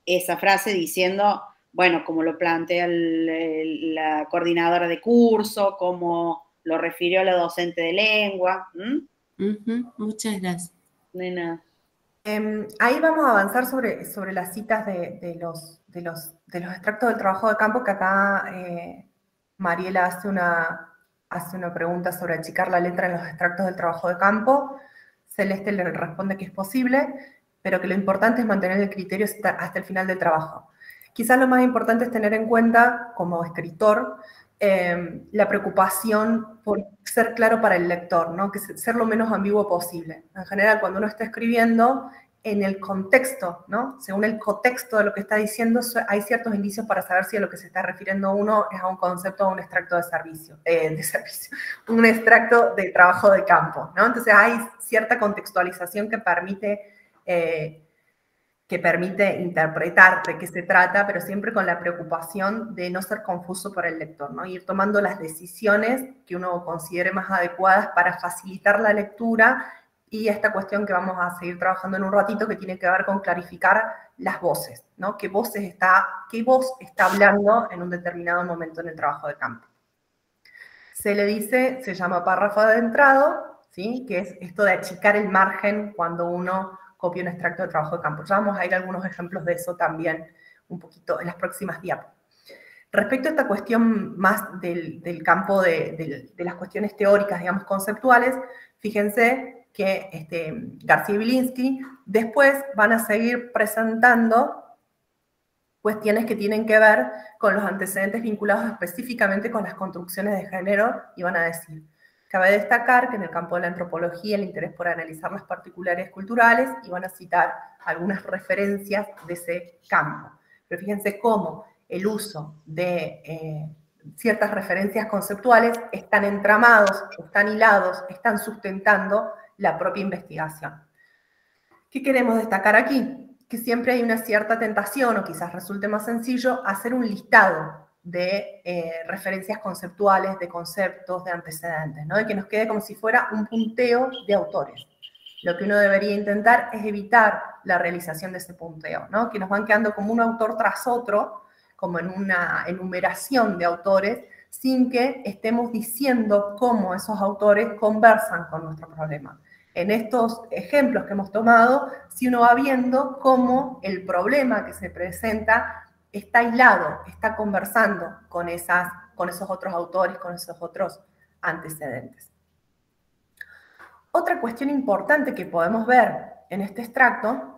esa frase diciendo, bueno, como lo plantea la coordinadora de curso, como lo refirió la docente de lengua. Muchas gracias. De nada. Ahí vamos a avanzar sobre las citas de los extractos del trabajo de campo, que acá Mariela hace una pregunta sobre achicar la letra en los extractos del trabajo de campo. Celeste le responde que es posible, pero que lo importante es mantener el criterio hasta el final del trabajo. Quizás lo más importante es tener en cuenta, como escritor, la preocupación por ser claro para el lector, ¿no? Que ser lo menos ambiguo posible. En general, cuando uno está escribiendo, en el contexto, ¿no? Según el contexto de lo que está diciendo, hay ciertos indicios para saber si a lo que se está refiriendo uno es a un concepto o a un extracto un extracto de trabajo de campo, ¿no? Entonces hay cierta contextualización que permite interpretar de qué se trata, pero siempre con la preocupación de no ser confuso para el lector, ¿no? Ir tomando las decisiones que uno considere más adecuadas para facilitar la lectura, y esta cuestión que vamos a seguir trabajando en un ratito, que tiene que ver con clarificar las voces, ¿no? ¿Qué voz está hablando en un determinado momento en el trabajo de campo? se le dice, se llama párrafo adentrado, ¿sí? Que es esto de achicar el margen cuando uno copia un extracto de trabajo de campo. Ya vamos a ir a algunos ejemplos de eso también un poquito en las próximas diapos. Respecto a esta cuestión más del campo de las cuestiones teóricas, digamos, conceptuales, fíjense que García y Bilinsky después van a seguir presentando cuestiones que tienen que ver con los antecedentes vinculados específicamente con las construcciones de género, y van a decir: cabe destacar que en el campo de la antropología el interés por analizar las particularidades culturales, y van a citar algunas referencias de ese campo. Pero fíjense cómo el uso de ciertas referencias conceptuales están entramados, están hilados, están sustentando la propia investigación. ¿Qué queremos destacar aquí? Que siempre hay una cierta tentación, o quizás resulte más sencillo, hacer un listado de referencias conceptuales, de conceptos, de antecedentes, ¿no? Y que nos quede como si fuera un punteo de autores. Lo que uno debería intentar es evitar la realización de ese punteo, ¿no? Que nos van quedando como un autor tras otro, como en una enumeración de autores, sin que estemos diciendo cómo esos autores conversan con nuestro problema. En estos ejemplos que hemos tomado, si uno va viendo cómo el problema que se presenta está aislado, está conversando con esos otros autores, con esos otros antecedentes. Otra cuestión importante que podemos ver en este extracto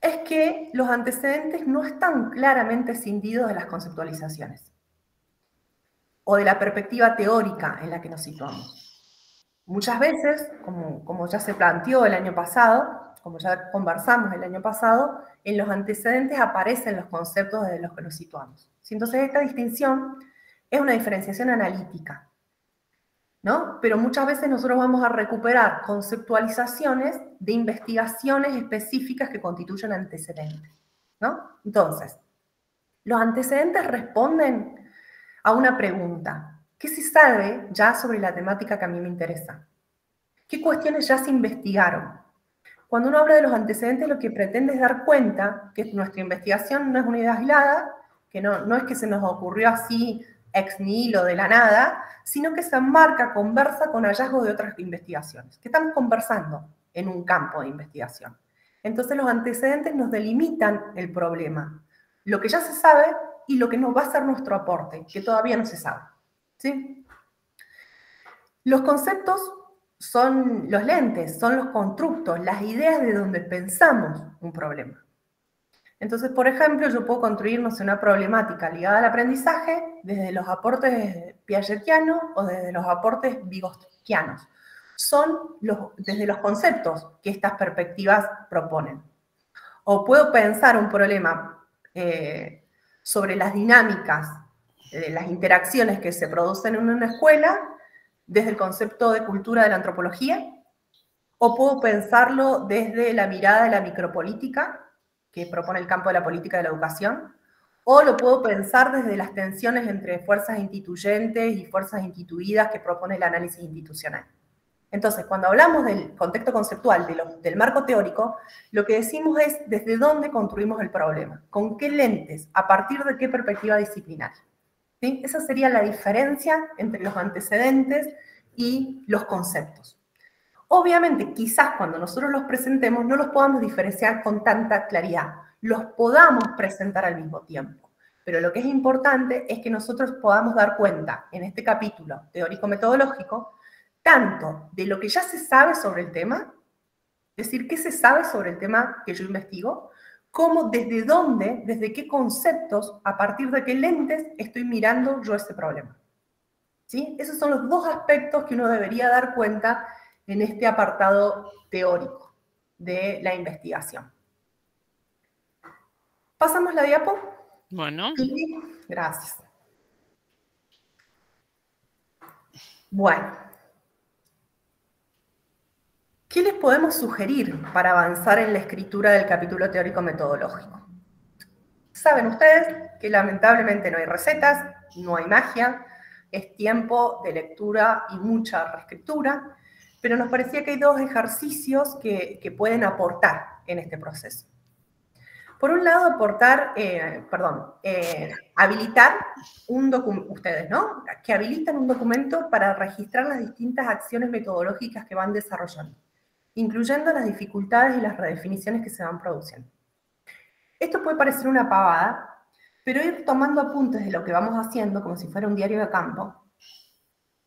es que los antecedentes no están claramente escindidos de las conceptualizaciones o de la perspectiva teórica en la que nos situamos. Muchas veces, como ya se planteó el año pasado, como ya conversamos el año pasado, en los antecedentes aparecen los conceptos desde los que nos situamos. Entonces esta distinción es una diferenciación analítica, ¿no? Pero muchas veces nosotros vamos a recuperar conceptualizaciones de investigaciones específicas que constituyen antecedentes, ¿no? Entonces, los antecedentes responden a una pregunta: ¿qué se sabe ya sobre la temática que a mí me interesa? ¿Qué cuestiones ya se investigaron? Cuando uno habla de los antecedentes, lo que pretende es dar cuenta que nuestra investigación no es una idea aislada, que no es que se nos ocurrió así ex nihilo de la nada, sino que se enmarca, conversa con hallazgos de otras investigaciones, que están conversando en un campo de investigación. Entonces los antecedentes nos delimitan el problema, lo que ya se sabe y lo que nos va a ser nuestro aporte, que todavía no se sabe. ¿Sí? Los conceptos son los lentes, son los constructos, las ideas de donde pensamos un problema. Entonces, por ejemplo, yo puedo construirnos una problemática ligada al aprendizaje desde los aportes piagetianos o desde los aportes vygotskianos. Son desde los conceptos que estas perspectivas proponen. O puedo pensar un problema sobre las dinámicas, las interacciones que se producen en una escuela desde el concepto de cultura de la antropología, o puedo pensarlo desde la mirada de la micropolítica, que propone el campo de la política de la educación, o lo puedo pensar desde las tensiones entre fuerzas instituyentes y fuerzas instituidas que propone el análisis institucional. Entonces, cuando hablamos del contexto conceptual, del marco teórico, lo que decimos es desde dónde construimos el problema, con qué lentes, a partir de qué perspectiva disciplinaria. ¿Sí? Esa sería la diferencia entre los antecedentes y los conceptos. Obviamente, quizás cuando nosotros los presentemos no los podamos diferenciar con tanta claridad, los podamos presentar al mismo tiempo. Pero lo que es importante es que nosotros podamos dar cuenta, en este capítulo teórico-metodológico, tanto de lo que ya se sabe sobre el tema, es decir, qué se sabe sobre el tema que yo investigo, como desde dónde, desde qué conceptos, a partir de qué lentes estoy mirando yo ese problema. ¿Sí? Esos son los dos aspectos que uno debería dar cuenta en este apartado teórico de la investigación. ¿Pasamos la diapo? Bueno. Sí, gracias. Bueno. ¿Qué les podemos sugerir para avanzar en la escritura del capítulo teórico-metodológico? Saben ustedes que lamentablemente no hay recetas, no hay magia, es tiempo de lectura y mucha reescritura, pero nos parecía que hay dos ejercicios que pueden aportar en este proceso. Por un lado, habilitar un documento, ustedes, ¿no? Que habilitan un documento para registrar las distintas acciones metodológicas que van desarrollando, incluyendo las dificultades y las redefiniciones que se van produciendo. Esto puede parecer una pavada, pero ir tomando apuntes de lo que vamos haciendo, como si fuera un diario de campo,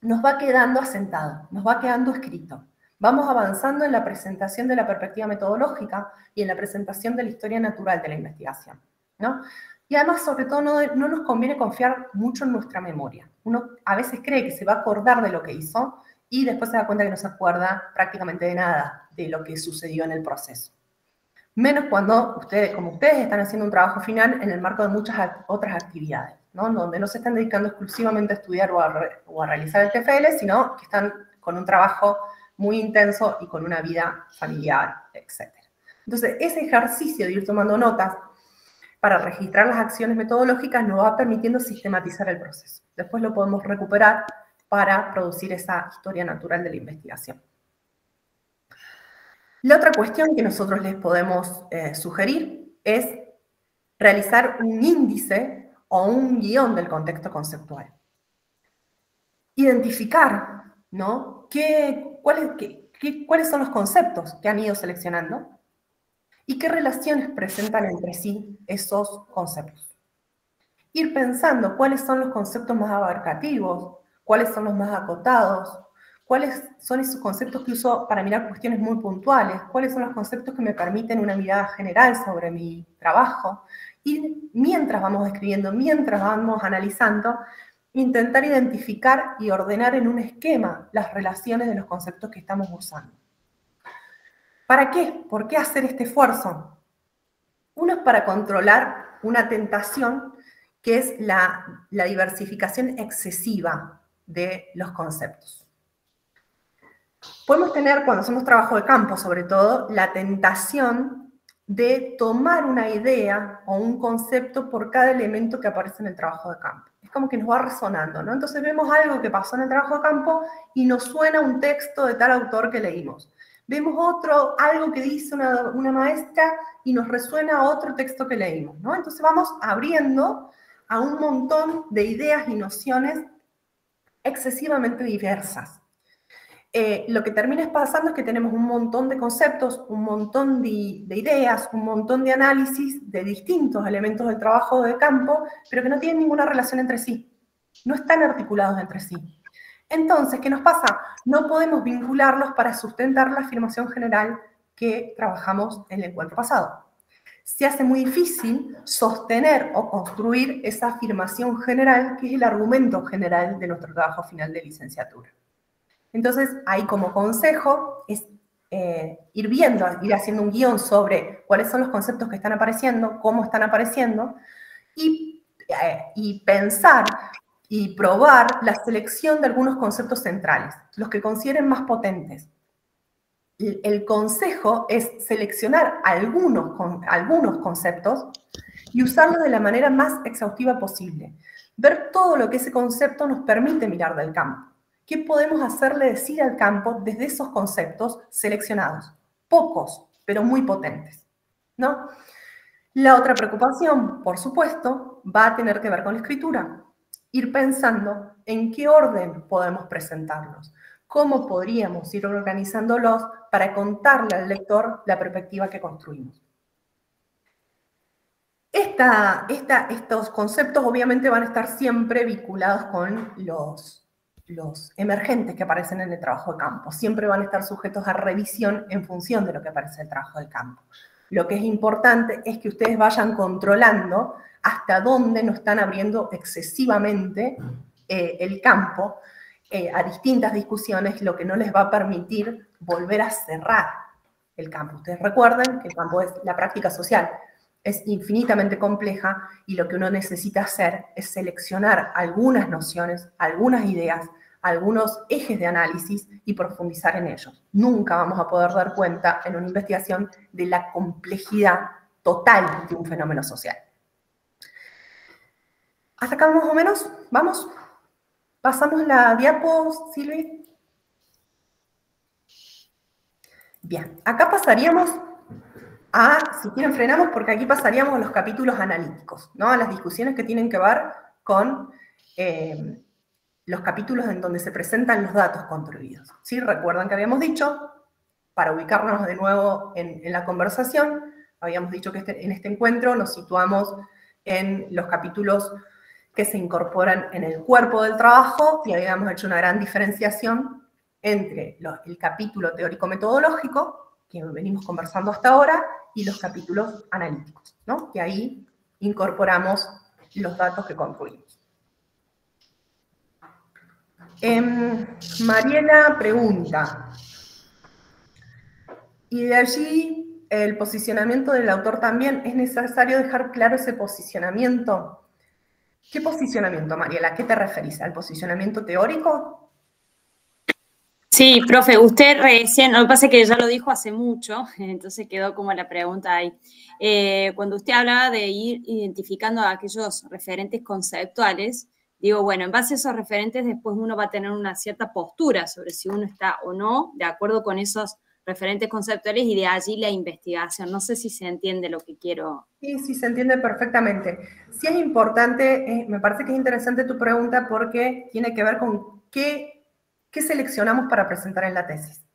nos va quedando asentado, nos va quedando escrito. Vamos avanzando en la presentación de la perspectiva metodológica y en la presentación de la historia natural de la investigación, ¿no? Y además, sobre todo, no nos conviene confiar mucho en nuestra memoria. Uno a veces cree que se va a acordar de lo que hizo y después se da cuenta que no se acuerda prácticamente de nada de lo que sucedió en el proceso. Menos cuando como ustedes están haciendo un trabajo final en el marco de muchas otras actividades, ¿no? Donde no se están dedicando exclusivamente a estudiar o a realizar el TFL, sino que están con un trabajo muy intenso y con una vida familiar, etc. Entonces, ese ejercicio de ir tomando notas para registrar las acciones metodológicas nos va permitiendo sistematizar el proceso. Después lo podemos recuperar para producir esa historia natural de la investigación. La otra cuestión que nosotros les podemos sugerir es realizar un índice o un guión del contexto conceptual. Identificar, ¿no? ¿Cuáles son los conceptos que han ido seleccionando? ¿Y qué relaciones presentan entre sí esos conceptos? Ir pensando cuáles son los conceptos más abarcativos, cuáles son los más acotados, cuáles son esos conceptos que uso para mirar cuestiones muy puntuales, cuáles son los conceptos que me permiten una mirada general sobre mi trabajo. Y mientras vamos escribiendo, mientras vamos analizando, intentar identificar y ordenar en un esquema las relaciones de los conceptos que estamos usando. ¿Para qué? ¿Por qué hacer este esfuerzo? Uno es para controlar una tentación que es la diversificación excesiva de los conceptos. Podemos tener, cuando hacemos trabajo de campo sobre todo, la tentación de tomar una idea o un concepto por cada elemento que aparece en el trabajo de campo. Es como que nos va resonando, ¿no? Entonces vemos algo que pasó en el trabajo de campo y nos suena un texto de tal autor que leímos. Vemos algo que dice una maestra y nos resuena otro texto que leímos, ¿no? Entonces vamos abriendo a un montón de ideas y nociones excesivamente diversas. Lo que termina pasando es que tenemos un montón de conceptos, un montón de ideas, un montón de análisis de distintos elementos del trabajo de campo, pero que no tienen ninguna relación entre sí, no están articulados entre sí. Entonces, ¿qué nos pasa? No podemos vincularlos para sustentar la afirmación general que trabajamos en el encuentro pasado. Se hace muy difícil sostener o construir esa afirmación general, que es el argumento general de nuestro trabajo final de licenciatura. Entonces, ahí como consejo es ir haciendo un guión sobre cuáles son los conceptos que están apareciendo, cómo están apareciendo, y pensar y probar la selección de algunos conceptos centrales, los que consideren más potentes. El consejo es seleccionar algunos conceptos y usarlos de la manera más exhaustiva posible. Ver todo lo que ese concepto nos permite mirar del campo. ¿Qué podemos hacerle decir al campo desde esos conceptos seleccionados? Pocos, pero muy potentes, ¿no? La otra preocupación, por supuesto, va a tener que ver con la escritura. Ir pensando en qué orden podemos presentarlos, cómo podríamos ir organizándolos para contarle al lector la perspectiva que construimos. Estos conceptos obviamente van a estar siempre vinculados con los emergentes que aparecen en el trabajo de campo. Siempre van a estar sujetos a revisión en función de lo que aparece en el trabajo de campo. Lo que es importante es que ustedes vayan controlando hasta dónde no están abriendo excesivamente el campo a distintas discusiones, lo que no les va a permitir volver a cerrar el campo. Ustedes recuerden que el campo es la práctica social, es infinitamente compleja y lo que uno necesita hacer es seleccionar algunas nociones, algunas ideas, algunos ejes de análisis y profundizar en ellos. Nunca vamos a poder dar cuenta en una investigación de la complejidad total de un fenómeno social. ¿Hasta acá más o menos? ¿Vamos? ¿Pasamos la diapo, Silvi? Bien, acá pasaríamos si quieren frenamos, porque aquí pasaríamos a los capítulos analíticos, ¿no? A las discusiones que tienen que ver con los capítulos en donde se presentan los datos construidos. ¿Sí? Recuerdan que habíamos dicho, para ubicarnos de nuevo en la conversación, habíamos dicho que en este encuentro nos situamos en los capítulos que se incorporan en el cuerpo del trabajo y habíamos hecho una gran diferenciación entre el capítulo teórico-metodológico, que venimos conversando hasta ahora, y los capítulos analíticos, ¿no? Que ahí incorporamos los datos que construimos. Mariela pregunta, y de allí el posicionamiento del autor también, ¿es necesario dejar claro ese posicionamiento? ¿Qué posicionamiento, Mariela? ¿A qué te referís? ¿Al posicionamiento teórico? Sí, profe, usted recién, lo que pasa es que ya lo dijo hace mucho, entonces quedó como la pregunta ahí. Cuando usted hablaba de ir identificando a aquellos referentes conceptuales, digo, bueno, en base a esos referentes después uno va a tener una cierta postura sobre si uno está o no de acuerdo con esos referentes conceptuales y de allí la investigación. No sé si se entiende lo que quiero. Sí, se entiende perfectamente. Sí es importante, me parece que es interesante tu pregunta porque tiene que ver con qué seleccionamos para presentar en la tesis.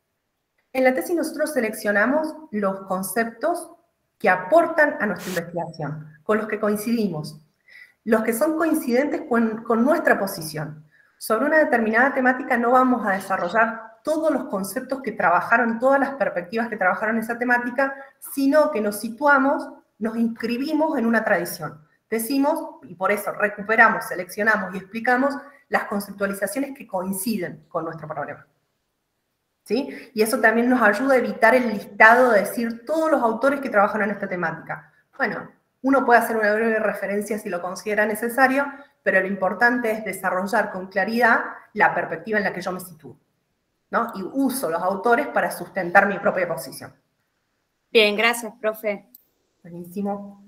En la tesis nosotros seleccionamos los conceptos que aportan a nuestra investigación, con los que coincidimos, los que son coincidentes con nuestra posición. Sobre una determinada temática no vamos a desarrollar todos los conceptos que trabajaron, todas las perspectivas que trabajaron esa temática, sino que nos situamos, nos inscribimos en una tradición. Decimos, y por eso recuperamos, seleccionamos y explicamos las conceptualizaciones que coinciden con nuestro problema. ¿Sí? Y eso también nos ayuda a evitar el listado de decir todos los autores que trabajaron en esta temática. Bueno, uno puede hacer una breve referencia si lo considera necesario, pero lo importante es desarrollar con claridad la perspectiva en la que yo me sitúo, ¿no? Y uso los autores para sustentar mi propia posición. Bien, gracias, profe. Buenísimo.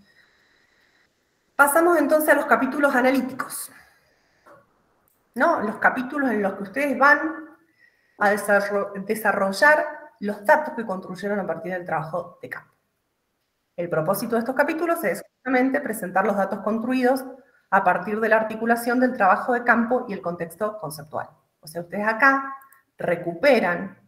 Pasamos entonces a los capítulos analíticos, ¿no? Los capítulos en los que ustedes van a desarrollar los datos que construyeron a partir del trabajo de campo. El propósito de estos capítulos es justamente presentar los datos construidos a partir de la articulación del trabajo de campo y el contexto conceptual. O sea, ustedes acá recuperan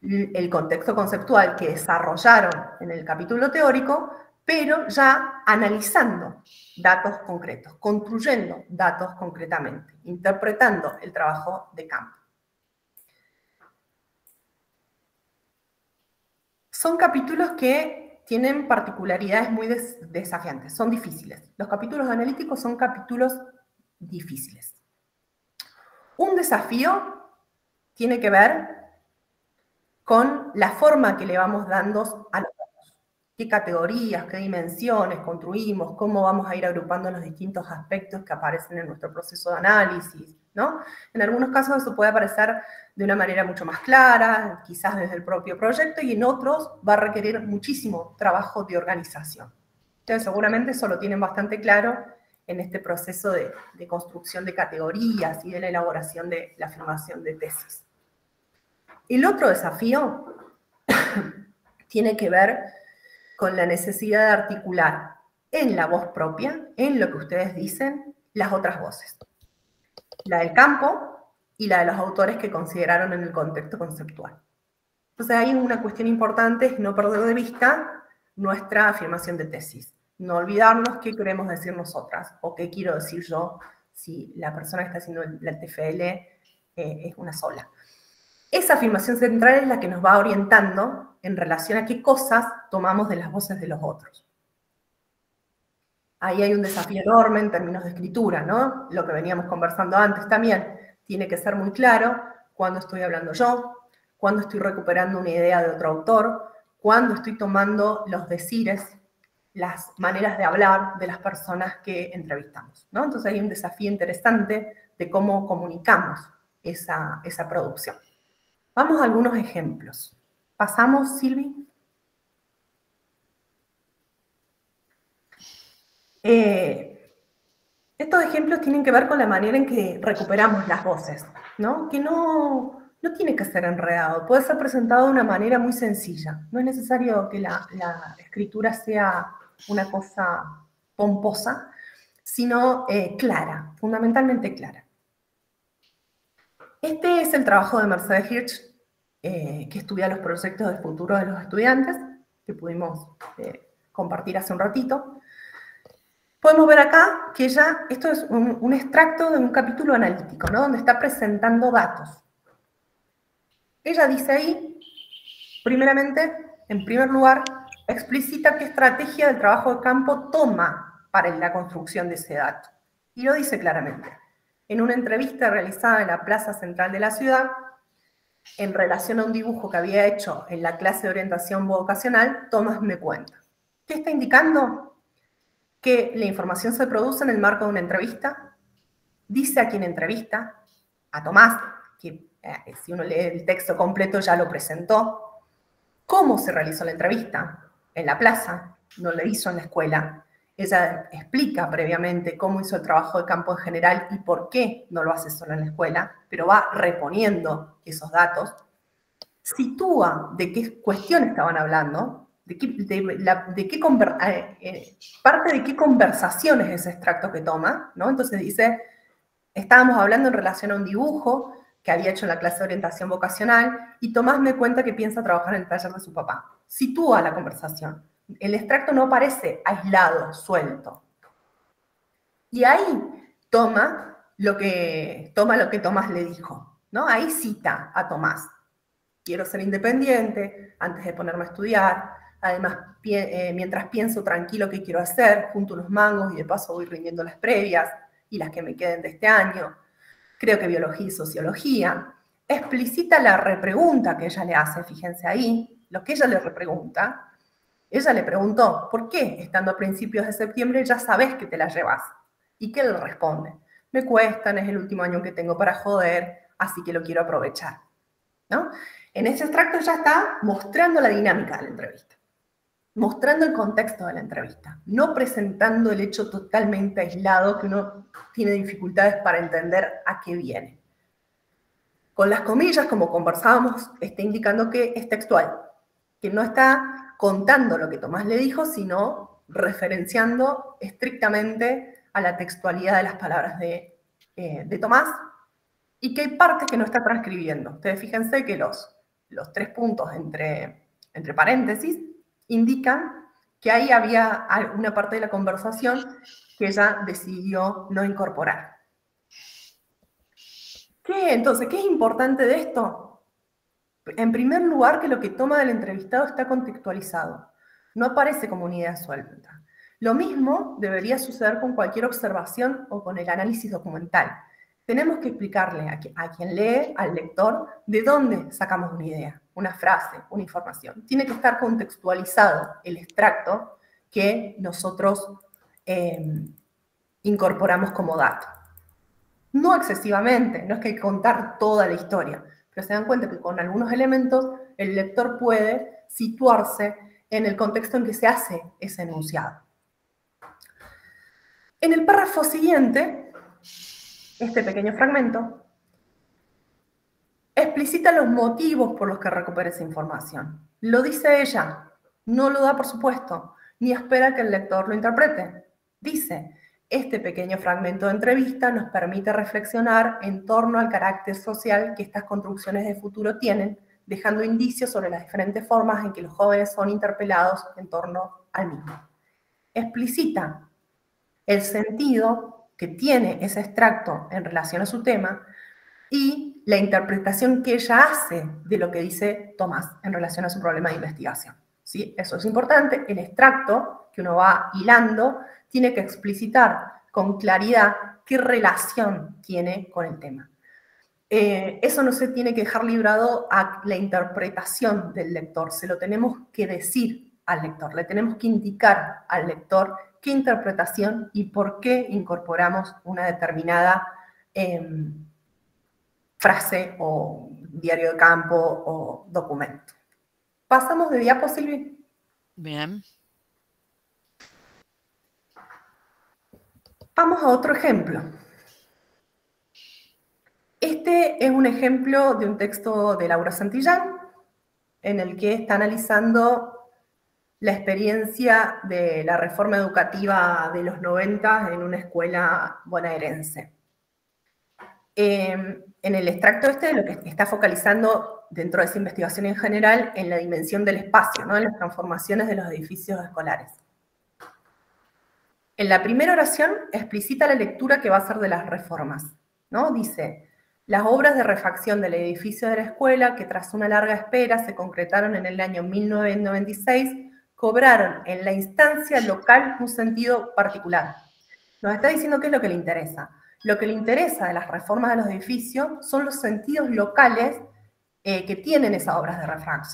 el contexto conceptual que desarrollaron en el capítulo teórico, pero ya analizando datos concretos, construyendo datos concretamente, interpretando el trabajo de campo. Son capítulos que tienen particularidades muy desafiantes, son difíciles. Los capítulos analíticos son capítulos difíciles. Un desafío tiene que ver con la forma que le vamos dando a los datos. Qué categorías, qué dimensiones construimos, cómo vamos a ir agrupando los distintos aspectos que aparecen en nuestro proceso de análisis, ¿no? En algunos casos eso puede aparecer de una manera mucho más clara, quizás desde el propio proyecto, y en otros va a requerir muchísimo trabajo de organización. Entonces seguramente eso lo tienen bastante claro en este proceso de construcción de categorías y de la elaboración de la afirmación de tesis. El otro desafío tiene que ver con la necesidad de articular en la voz propia, en lo que ustedes dicen, las otras voces. La del campo y la de los autores que consideraron en el contexto conceptual. Entonces ahí una cuestión importante es no perder de vista nuestra afirmación de tesis. No olvidarnos qué queremos decir nosotras, o qué quiero decir yo si la persona que está haciendo la TFL es una sola. Esa afirmación central es la que nos va orientando en relación a qué cosas tomamos de las voces de los otros. Ahí hay un desafío enorme en términos de escritura, ¿no? Lo que veníamos conversando antes también. Tiene que ser muy claro cuándo estoy hablando yo, cuándo estoy recuperando una idea de otro autor, cuándo estoy tomando los decires, las maneras de hablar de las personas que entrevistamos, ¿no? Entonces hay un desafío interesante de cómo comunicamos esa producción. Vamos a algunos ejemplos. ¿Pasamos, Silvi? Estos ejemplos tienen que ver con la manera en que recuperamos las voces, ¿no? Que no no tiene que ser enredado, puede ser presentado de una manera muy sencilla. No es necesario que la escritura sea una cosa pomposa, sino clara, fundamentalmente clara. Este es el trabajo de Mercedes Hirsch, que estudia los proyectos de futuro de los estudiantes, que pudimos compartir hace un ratito. Podemos ver acá que ella, esto es un extracto de un capítulo analítico, ¿no? Donde está presentando datos. Ella dice ahí, primeramente, en primer lugar, explicita qué estrategia del trabajo de campo toma para la construcción de ese dato. Y lo dice claramente. En una entrevista realizada en la plaza central de la ciudad, en relación a un dibujo que había hecho en la clase de orientación vocacional, Tomás me cuenta. ¿Qué está indicando? Que la información se produce en el marco de una entrevista, dice a quién entrevista, a Tomás, que si uno lee el texto completo ya lo presentó, cómo se realizó la entrevista, en la plaza, no lo hizo en la escuela. Ella explica previamente cómo hizo el trabajo de campo en general y por qué no lo hace solo en la escuela, pero va reponiendo esos datos, sitúa de qué cuestión estaban hablando, parte de qué conversaciones ese extracto que toma, ¿no? Entonces dice, estábamos hablando en relación a un dibujo que había hecho en la clase de orientación vocacional y Tomás me cuenta que piensa trabajar en el taller de su papá. Sitúa la conversación. El extracto no parece aislado, suelto. Y ahí toma lo que Tomás le dijo, ¿no? Ahí cita a Tomás. Quiero ser independiente antes de ponerme a estudiar. Además, mientras pienso tranquilo qué quiero hacer, junto unos mangos y de paso voy rindiendo las previas y las que me queden de este año. Creo que biología y sociología. Explicita la repregunta que ella le hace, fíjense ahí, lo que ella le repregunta. Ella le preguntó, ¿por qué estando a principios de septiembre ya sabes que te la llevas? ¿Y qué le responde? Me cuestan, es el último año que tengo para joder, así que lo quiero aprovechar, ¿no? En ese extracto ya está mostrando la dinámica de la entrevista, mostrando el contexto de la entrevista, no presentando el hecho totalmente aislado que uno tiene dificultades para entender a qué viene. Con las comillas, como conversábamos, está indicando que es textual, que no está contando lo que Tomás le dijo, sino referenciando estrictamente a la textualidad de las palabras de Tomás, y que hay partes que no está transcribiendo. Ustedes fíjense que los 3 puntos entre paréntesis indican que ahí había una parte de la conversación que ella decidió no incorporar. Entonces, ¿qué es importante de esto? En primer lugar, que lo que toma del entrevistado está contextualizado. No aparece como una idea suelta. Lo mismo debería suceder con cualquier observación o con el análisis documental. Tenemos que explicarle a quien lee, al lector, de dónde sacamos una idea, una frase, una información. Tiene que estar contextualizado el extracto que nosotros incorporamos como dato. No excesivamente, no es que hay que contar toda la historia, pero se dan cuenta que con algunos elementos el lector puede situarse en el contexto en que se hace ese enunciado. En el párrafo siguiente, este pequeño fragmento explicita los motivos por los que recupera esa información. Lo dice ella, no lo da por supuesto, ni espera que el lector lo interprete. Dice, este pequeño fragmento de entrevista nos permite reflexionar en torno al carácter social que estas construcciones de futuro tienen, dejando indicios sobre las diferentes formas en que los jóvenes son interpelados en torno al mismo. Explicita el sentido que tiene ese extracto en relación a su tema y la interpretación que ella hace de lo que dice Tomás en relación a su problema de investigación. ¿Sí? Eso es importante. El extracto que uno va hilando tiene que explicitar con claridad qué relación tiene con el tema. Eso no se tiene que dejar librado a la interpretación del lector, se lo tenemos que decir al lector, le tenemos que indicar al lector qué interpretación y por qué incorporamos una determinada frase o diario de campo o documento. ¿Pasamos de diapo, Silvi? Bien. Vamos a otro ejemplo. Este es un ejemplo de un texto de Laura Santillán, en el que está analizando la experiencia de la reforma educativa de los 90 en una escuela bonaerense. En el extracto este lo que está focalizando dentro de esa investigación en general en la dimensión del espacio, ¿no? En las transformaciones de los edificios escolares. En la primera oración explicita la lectura que va a hacer de las reformas, ¿no? Dice: las obras de refacción del edificio de la escuela, que tras una larga espera se concretaron en el año 1996, cobraron en la instancia local un sentido particular. Nos está diciendo qué es lo que le interesa. Lo que le interesa de las reformas de los edificios son los sentidos locales que tienen esas obras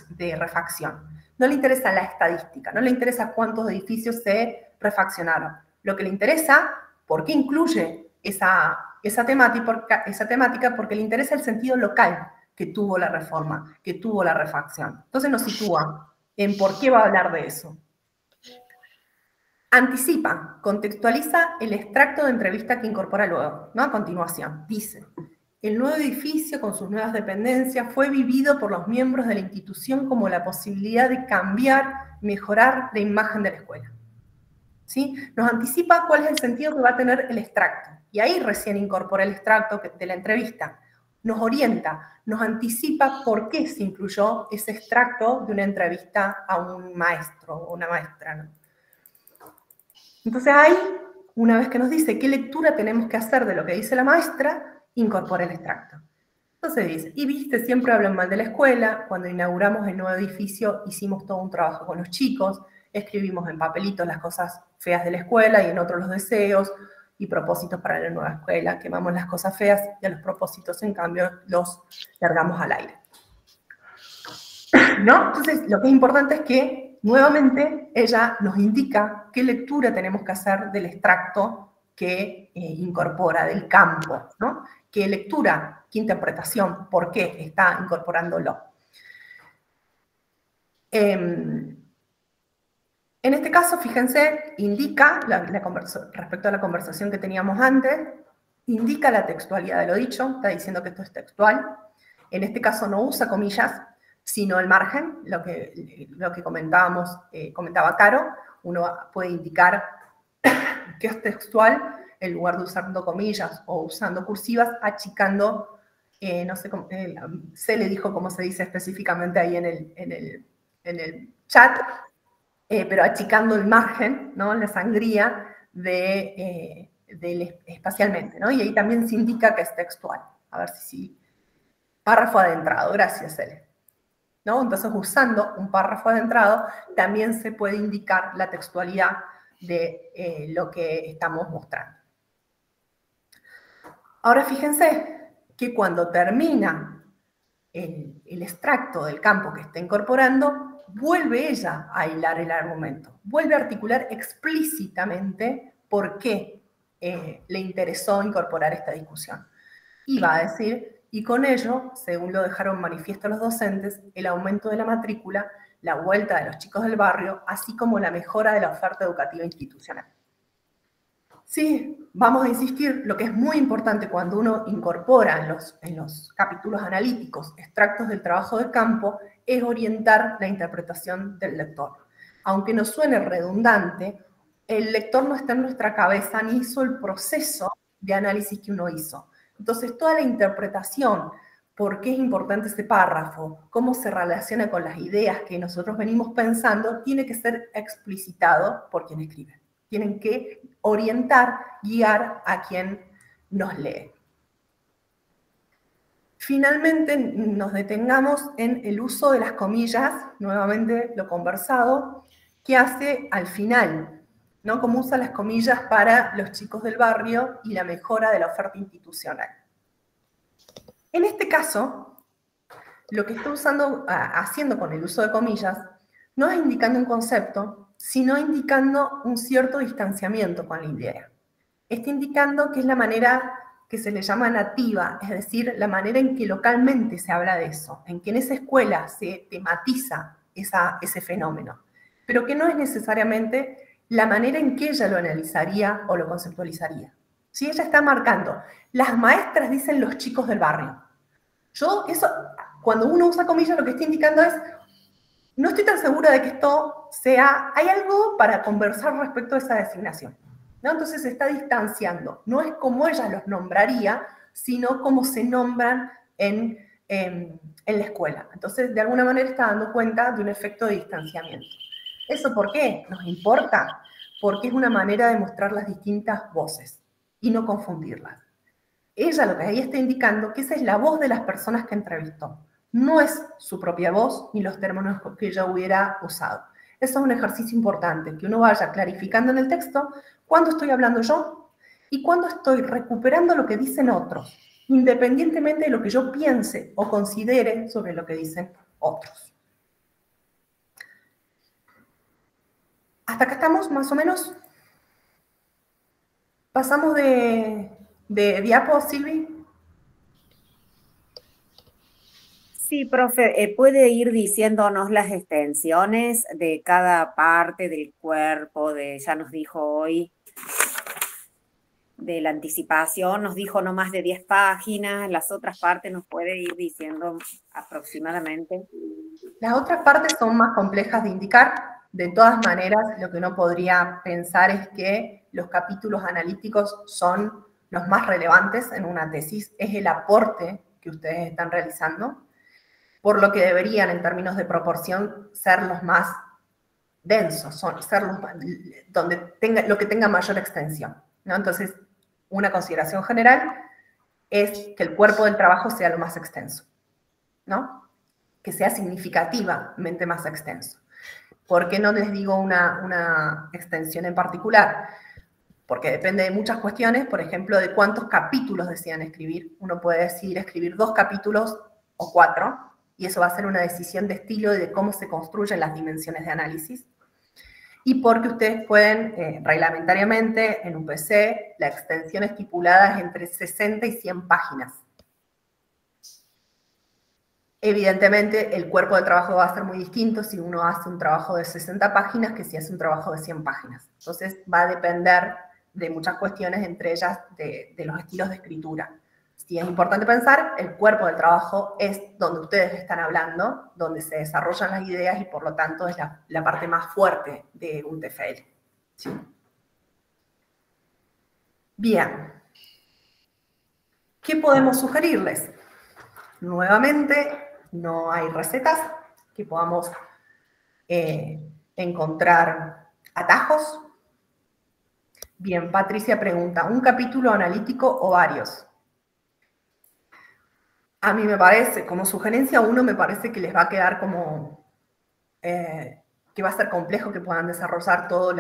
de refacción. No le interesa la estadística, no le interesa cuántos edificios se refaccionaron. Lo que le interesa, ¿por qué incluye esa temática? Porque le interesa el sentido local que tuvo la reforma, que tuvo la refacción. Entonces nos sitúa en por qué va a hablar de eso. Anticipa, contextualiza el extracto de entrevista que incorpora luego, ¿no? A continuación, dice: el nuevo edificio con sus nuevas dependencias fue vivido por los miembros de la institución como la posibilidad de cambiar, mejorar la imagen de la escuela. ¿Sí? Nos anticipa cuál es el sentido que va a tener el extracto. Y ahí recién incorpora el extracto de la entrevista. Nos orienta, nos anticipa por qué se incluyó ese extracto de una entrevista a un maestro o una maestra, ¿no? Entonces ahí, una vez que nos dice qué lectura tenemos que hacer de lo que dice la maestra, incorpora el extracto. Entonces dice: y viste, siempre hablan mal de la escuela. Cuando inauguramos el nuevo edificio hicimos todo un trabajo con los chicos, escribimos en papelitos las cosas feas de la escuela y en otros los deseos y propósitos para la nueva escuela. Quemamos las cosas feas y a los propósitos, en cambio, los largamos al aire. ¿No? Entonces, lo que es importante es que, nuevamente, ella nos indica qué lectura tenemos que hacer del extracto que incorpora, del campo, ¿no? ¿Qué lectura, qué interpretación, por qué está incorporándolo? En este caso, fíjense, indica, respecto a la conversación que teníamos antes, indica la textualidad de lo dicho, está diciendo que esto es textual. En este caso no usa comillas, sino el margen, lo que comentaba Caro. Uno puede indicar que es textual en lugar de usando comillas o usando cursivas, achicando, no sé cómo, se le dijo cómo se dice específicamente ahí en el chat, pero achicando el margen, ¿no? La sangría espacialmente, ¿no? Y ahí también se indica que es textual. A ver si párrafo adentrado, gracias, Ele. ¿No? Entonces, usando un párrafo adentrado, también se puede indicar la textualidad de lo que estamos mostrando. Ahora, fíjense que cuando termina el extracto del campo que está incorporando, vuelve ella a hilar el argumento, vuelve a articular explícitamente por qué le interesó incorporar esta discusión. Y va a decir: y con ello, según lo dejaron manifiesto los docentes, el aumento de la matrícula, la vuelta de los chicos del barrio, así como la mejora de la oferta educativa institucional. Sí, vamos a insistir, lo que es muy importante cuando uno incorpora en los capítulos analíticos extractos del trabajo de campo, es orientar la interpretación del lector. Aunque nos suene redundante, el lector no está en nuestra cabeza ni hizo el proceso de análisis que uno hizo. Entonces, toda la interpretación, por qué es importante ese párrafo, cómo se relaciona con las ideas que nosotros venimos pensando, tiene que ser explicitado por quien escribe. Tienen que orientar, guiar a quien nos lee. Finalmente, nos detengamos en el uso de las comillas, nuevamente lo conversado, que hace al final, ¿no? Cómo usa las comillas para los chicos del barrio y la mejora de la oferta institucional. En este caso, lo que está haciendo con el uso de comillas, no es indicando un concepto, sino indicando un cierto distanciamiento con la idea. Está indicando que es la manera que se le llama nativa, es decir, la manera en que localmente se habla de eso, en que en esa escuela se tematiza ese fenómeno, pero que no es necesariamente la manera en que ella lo analizaría o lo conceptualizaría. ¿sí? Ella está marcando. Las maestras dicen los chicos del barrio. Eso, cuando uno usa comillas, lo que está indicando es, no estoy tan segura de que esto sea, hay algo para conversar respecto a esa designación, ¿no? Entonces se está distanciando. No es como ella los nombraría, sino como se nombran en la escuela. Entonces, de alguna manera está dando cuenta de un efecto de distanciamiento. ¿Eso por qué nos importa? Porque es una manera de mostrar las distintas voces y no confundirlas. Ella lo que ahí está indicando que esa es la voz de las personas que entrevistó. No es su propia voz ni los términos que ella hubiera usado. Eso es un ejercicio importante, que uno vaya clarificando en el texto cuándo estoy hablando yo y cuándo estoy recuperando lo que dicen otros, independientemente de lo que yo piense o considere sobre lo que dicen otros. Hasta acá estamos, más o menos. Pasamos de diapo, Silvi. Sí, profe, ¿puede ir diciéndonos las extensiones de cada parte del cuerpo? Ya nos dijo hoy de la anticipación, nos dijo no más de 10 páginas, las otras partes nos puede ir diciendo aproximadamente. Las otras partes son más complejas de indicar. De todas maneras, lo que uno podría pensar es que los capítulos analíticos son los más relevantes en una tesis, es el aporte que ustedes están realizando, por lo que deberían, en términos de proporción, ser los más densos, ser los lo que tenga mayor extensión, ¿no? Entonces, una consideración general es que el cuerpo del trabajo sea lo más extenso, ¿no? Que sea significativamente más extenso. ¿Por qué no les digo una extensión en particular? Porque depende de muchas cuestiones, por ejemplo, de cuántos capítulos desean escribir. Uno puede decidir escribir 2 capítulos o 4, y eso va a ser una decisión de estilo y de cómo se construyen las dimensiones de análisis. Y porque ustedes pueden, reglamentariamente, en UPC, la extensión estipulada es entre 60 y 100 páginas. Evidentemente, el cuerpo de trabajo va a ser muy distinto si uno hace un trabajo de 60 páginas que si hace un trabajo de 100 páginas. Entonces, va a depender de muchas cuestiones, entre ellas de los estilos de escritura. Sí, es importante pensar, el cuerpo del trabajo es donde ustedes están hablando, donde se desarrollan las ideas y por lo tanto es la parte más fuerte de un TFL. ¿Sí? Bien. ¿Qué podemos sugerirles? Nuevamente, no hay recetas que podamos encontrar atajos. Bien, Patricia pregunta, ¿un capítulo analítico o varios? A mí me parece, como sugerencia, me parece que les va a quedar como, que va a ser complejo que puedan desarrollar toda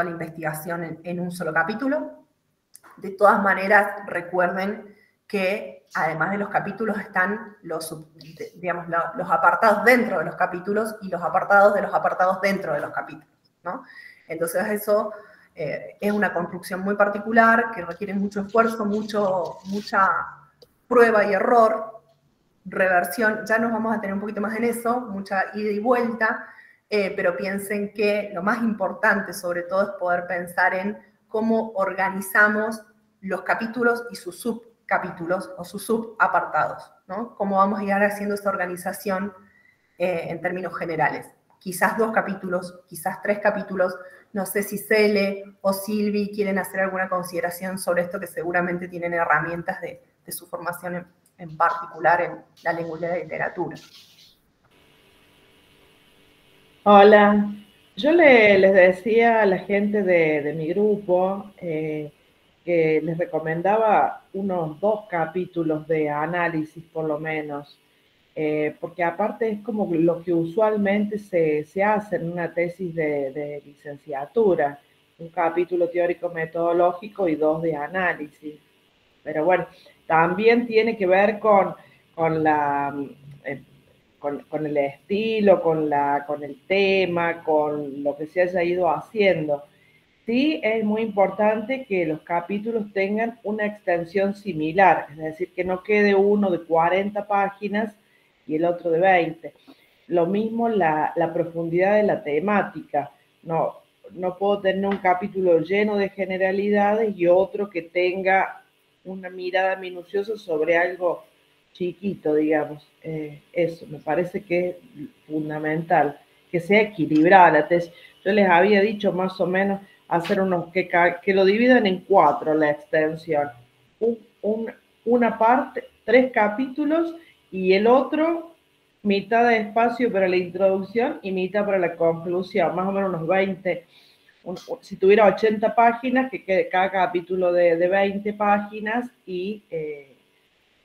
la investigación en un solo capítulo. De todas maneras, recuerden que además de los capítulos están los apartados dentro de los capítulos y los apartados de los apartados dentro de los capítulos, ¿no? Entonces eso es una construcción muy particular que requiere mucho esfuerzo, mucha prueba y error, reversión. Ya nos vamos a tener un poquito más en eso, mucha ida y vuelta, pero piensen que lo más importante sobre todo es poder pensar en cómo organizamos los capítulos y sus subcapítulos o sus subapartados, ¿no? Cómo vamos a ir haciendo esa organización en términos generales. Quizás 2 capítulos, quizás 3 capítulos. No sé si Cele o Silvi quieren hacer alguna consideración sobre esto, que seguramente tienen herramientas de su formación en particular en la lengua y la literatura. Hola, yo les decía a la gente de mi grupo que les recomendaba unos 2 capítulos de análisis por lo menos, porque aparte es como lo que usualmente se hace en una tesis de licenciatura, un capítulo teórico metodológico y 2 de análisis. Pero bueno, también tiene que ver con el estilo, con el tema, con lo que se haya ido haciendo. Sí, es muy importante que los capítulos tengan una extensión similar, es decir, que no quede uno de 40 páginas y el otro de 20. Lo mismo la profundidad de la temática. No, no puedo tener un capítulo lleno de generalidades y otro que tenga una mirada minuciosa sobre algo chiquito, digamos. Eso me parece que es fundamental, que sea equilibrada la tesis. Yo les había dicho más o menos hacer unos que lo dividan en 4 la extensión. Una parte, 3 capítulos y el otro mitad de espacio para la introducción y mitad para la conclusión, más o menos unos 20. Si tuviera 80 páginas, que quede cada capítulo de 20 páginas y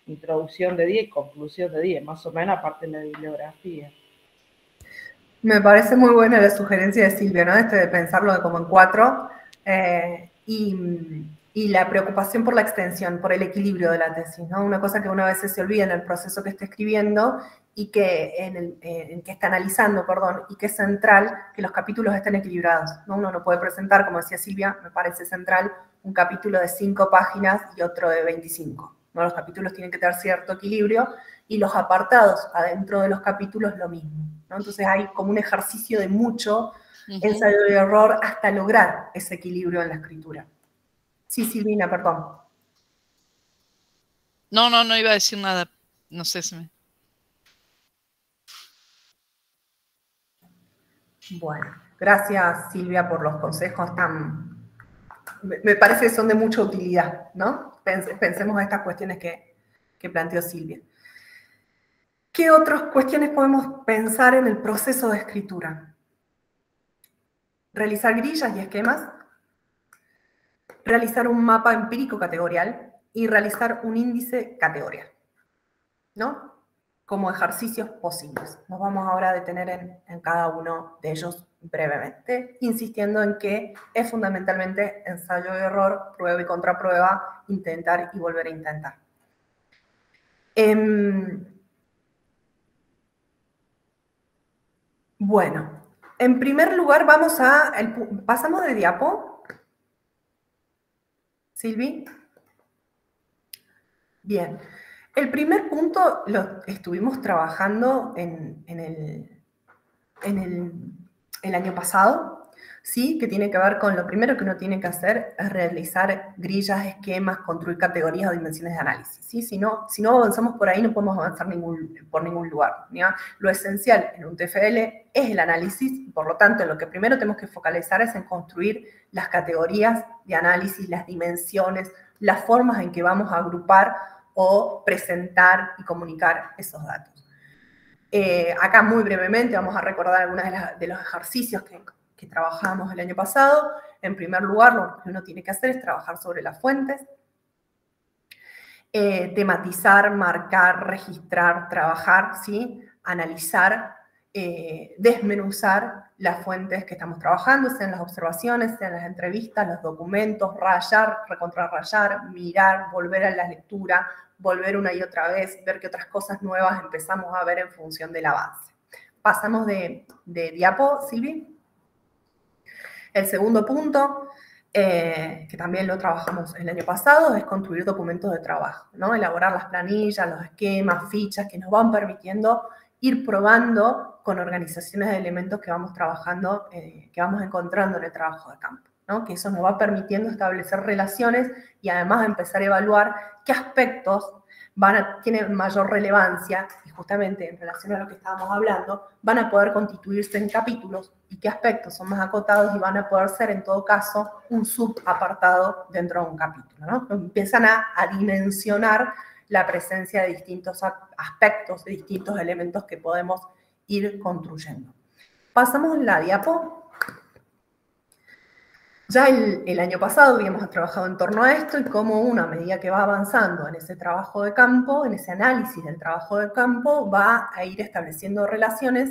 introducción de 10 y conclusión de 10, más o menos, aparte de la bibliografía. Me parece muy buena la sugerencia de Silvia, ¿no? De pensarlo como en 4 y la preocupación por la extensión, por el equilibrio de la tesis, ¿no? Una cosa que una vez se olvida en el proceso que está escribiendo y que en que está analizando, perdón, y que es central que los capítulos estén equilibrados, ¿no? Uno no puede presentar, como decía Silvia, me parece central, un capítulo de 5 páginas y otro de 25, ¿no? Los capítulos tienen que tener cierto equilibrio y los apartados adentro de los capítulos lo mismo, ¿no? Entonces hay como un ejercicio de mucho ensayo y error hasta lograr ese equilibrio en la escritura. Sí, Silvina, perdón. No iba a decir nada. No sé si me... Bueno, gracias Silvia por los consejos tan... Me parece que son de mucha utilidad, ¿no? Pensemos en estas cuestiones que planteó Silvia. ¿Qué otras cuestiones podemos pensar en el proceso de escritura? Realizar grillas y esquemas, realizar un mapa empírico categorial y realizar un índice categorial, ¿no? Como ejercicios posibles. Nos vamos ahora a detener en cada uno de ellos brevemente, insistiendo en que es fundamentalmente ensayo y error, prueba y contraprueba, intentar y volver a intentar. Bueno, en primer lugar pasamos de diapo. Silvi. Bien. El primer punto lo estuvimos trabajando en el año pasado, ¿sí? Que tiene que ver con lo primero que uno tiene que hacer es realizar grillas, esquemas, construir categorías o dimensiones de análisis, ¿sí? Si no avanzamos por ahí no podemos avanzar por ningún lugar, ¿ya? Lo esencial en un TFL es el análisis, y por lo tanto lo que primero tenemos que focalizar es en construir las categorías de análisis, las dimensiones, las formas en que vamos a agrupar o presentar y comunicar esos datos. Acá muy brevemente vamos a recordar algunos de los ejercicios que trabajamos el año pasado. En primer lugar, lo que uno tiene que hacer es trabajar sobre las fuentes, tematizar, marcar, registrar, trabajar, ¿sí? Analizar, desmenuzar las fuentes que estamos trabajando, sean las observaciones, sean las entrevistas, los documentos, rayar, recontrarrayar, mirar, volver a la lectura, volver una y otra vez, ver qué otras cosas nuevas empezamos a ver en función del avance. Pasamos de diapo, Silvi. El segundo punto, que también lo trabajamos el año pasado, es construir documentos de trabajo, ¿no? Elaborar las planillas, los esquemas, fichas que nos van permitiendo ir probando con organizaciones de elementos que vamos trabajando, que vamos encontrando en el trabajo de campo, ¿no? Que eso nos va permitiendo establecer relaciones y además empezar a evaluar qué aspectos tienen mayor relevancia y justamente en relación a lo que estábamos hablando, van a poder constituirse en capítulos y qué aspectos son más acotados y van a poder ser en todo caso un subapartado dentro de un capítulo, ¿no? Empiezan a dimensionar la presencia de distintos aspectos, de distintos elementos que podemos ir construyendo. Pasamos la diapo. Ya el año pasado habíamos trabajado en torno a esto y cómo uno, a medida que va avanzando en ese trabajo de campo, en ese análisis del trabajo de campo, va a ir estableciendo relaciones,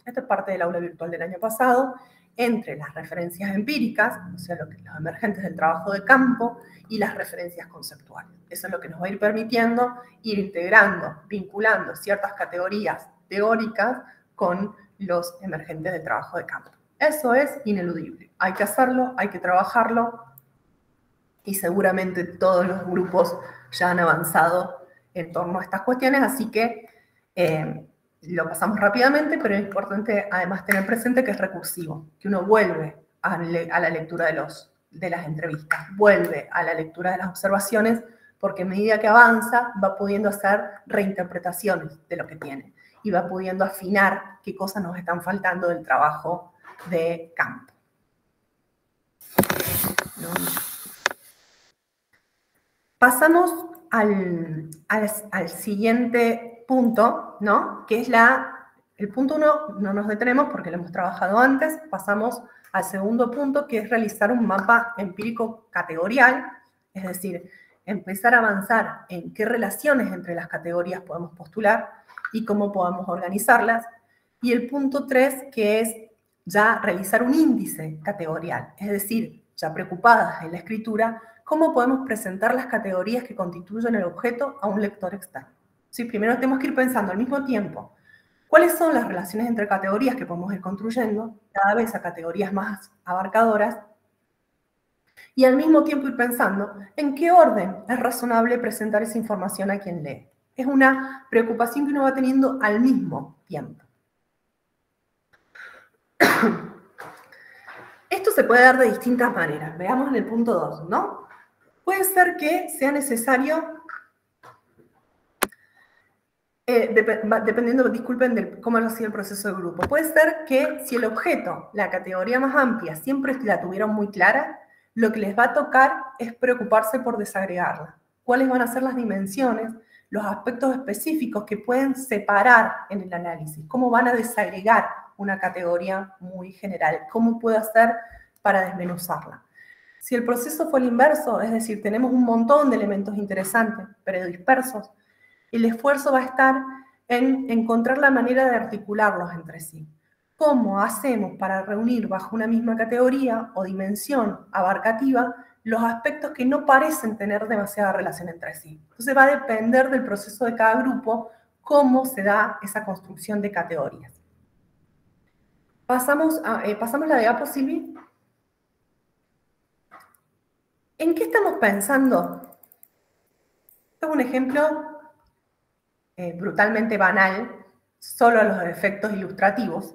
esta es parte del aula virtual del año pasado, entre las referencias empíricas, o sea, los emergentes del trabajo de campo, y las referencias conceptuales. Eso es lo que nos va a ir permitiendo ir integrando, vinculando ciertas categorías teóricas con los emergentes del trabajo de campo. Eso es ineludible. Hay que hacerlo, hay que trabajarlo y seguramente todos los grupos ya han avanzado en torno a estas cuestiones, así que lo pasamos rápidamente, pero es importante además tener presente que es recursivo, que uno vuelve a la lectura de las entrevistas, vuelve a la lectura de las observaciones, porque a medida que avanza va pudiendo hacer reinterpretaciones de lo que tiene y va pudiendo afinar qué cosas nos están faltando del trabajo de campo. ¿No? Pasamos al siguiente punto, ¿no? Que es el punto 1, no nos detenemos porque lo hemos trabajado antes, pasamos al segundo punto, que es realizar un mapa empírico categorial, es decir, empezar a avanzar en qué relaciones entre las categorías podemos postular y cómo podemos organizarlas. Y el punto 3, que es ya realizar un índice categorial, es decir, ya preocupadas en la escritura, cómo podemos presentar las categorías que constituyen el objeto a un lector externo. ¿Sí? Primero tenemos que ir pensando al mismo tiempo cuáles son las relaciones entre categorías que podemos ir construyendo, cada vez a categorías más abarcadoras, y al mismo tiempo ir pensando en qué orden es razonable presentar esa información a quien lee. Es una preocupación que uno va teniendo al mismo tiempo. Esto se puede dar de distintas maneras. Veamos en el punto 2, ¿no? Puede ser que sea necesario, dependiendo, disculpen, de cómo ha sido el proceso de grupo, puede ser que si el objeto, la categoría más amplia, siempre la tuvieron muy clara, lo que les va a tocar es preocuparse por desagregarla. ¿Cuáles van a ser las dimensiones, los aspectos específicos que pueden separar en el análisis? ¿Cómo van a desagregar una categoría muy general? ¿Cómo puedo hacer para desmenuzarla? Si el proceso fue el inverso, es decir, tenemos un montón de elementos interesantes, pero dispersos, el esfuerzo va a estar en encontrar la manera de articularlos entre sí. ¿Cómo hacemos para reunir bajo una misma categoría o dimensión abarcativa los aspectos que no parecen tener demasiada relación entre sí? Entonces va a depender del proceso de cada grupo cómo se da esa construcción de categorías. Pasamos la diapo, Silvi. ¿En qué estamos pensando? Esto es un ejemplo brutalmente banal, solo a los efectos ilustrativos.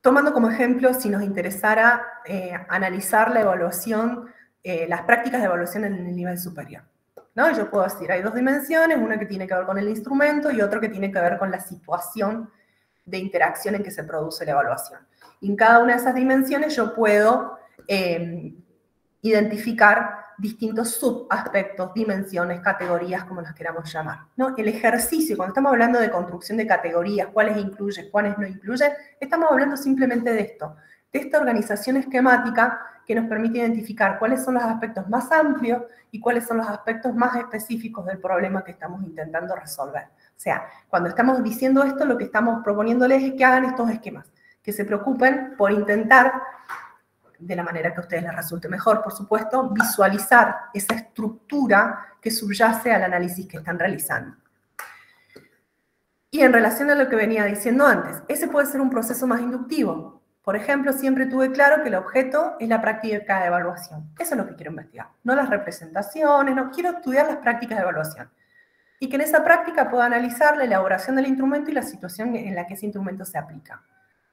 Tomando como ejemplo, si nos interesara analizar la evaluación, las prácticas de evaluación en el nivel superior, ¿no? Yo puedo decir, hay dos dimensiones, una que tiene que ver con el instrumento y otra que tiene que ver con la situación de interacción en que se produce la evaluación. Y en cada una de esas dimensiones yo puedo identificar distintos subaspectos, dimensiones, categorías, como las queramos llamar, ¿no? El ejercicio, cuando estamos hablando de construcción de categorías, cuáles incluye, cuáles no incluye, estamos hablando simplemente de esto, de esta organización esquemática que nos permite identificar cuáles son los aspectos más amplios y cuáles son los aspectos más específicos del problema que estamos intentando resolver. O sea, cuando estamos diciendo esto, lo que estamos proponiéndoles es que hagan estos esquemas, que se preocupen por intentar, de la manera que a ustedes les resulte mejor, por supuesto, visualizar esa estructura que subyace al análisis que están realizando. Y en relación a lo que venía diciendo antes, ese puede ser un proceso más inductivo. Por ejemplo, siempre tuve claro que el objeto es la práctica de evaluación. Eso es lo que quiero investigar, no las representaciones, no quiero estudiar las prácticas de evaluación. Y que en esa práctica pueda analizar la elaboración del instrumento y la situación en la que ese instrumento se aplica.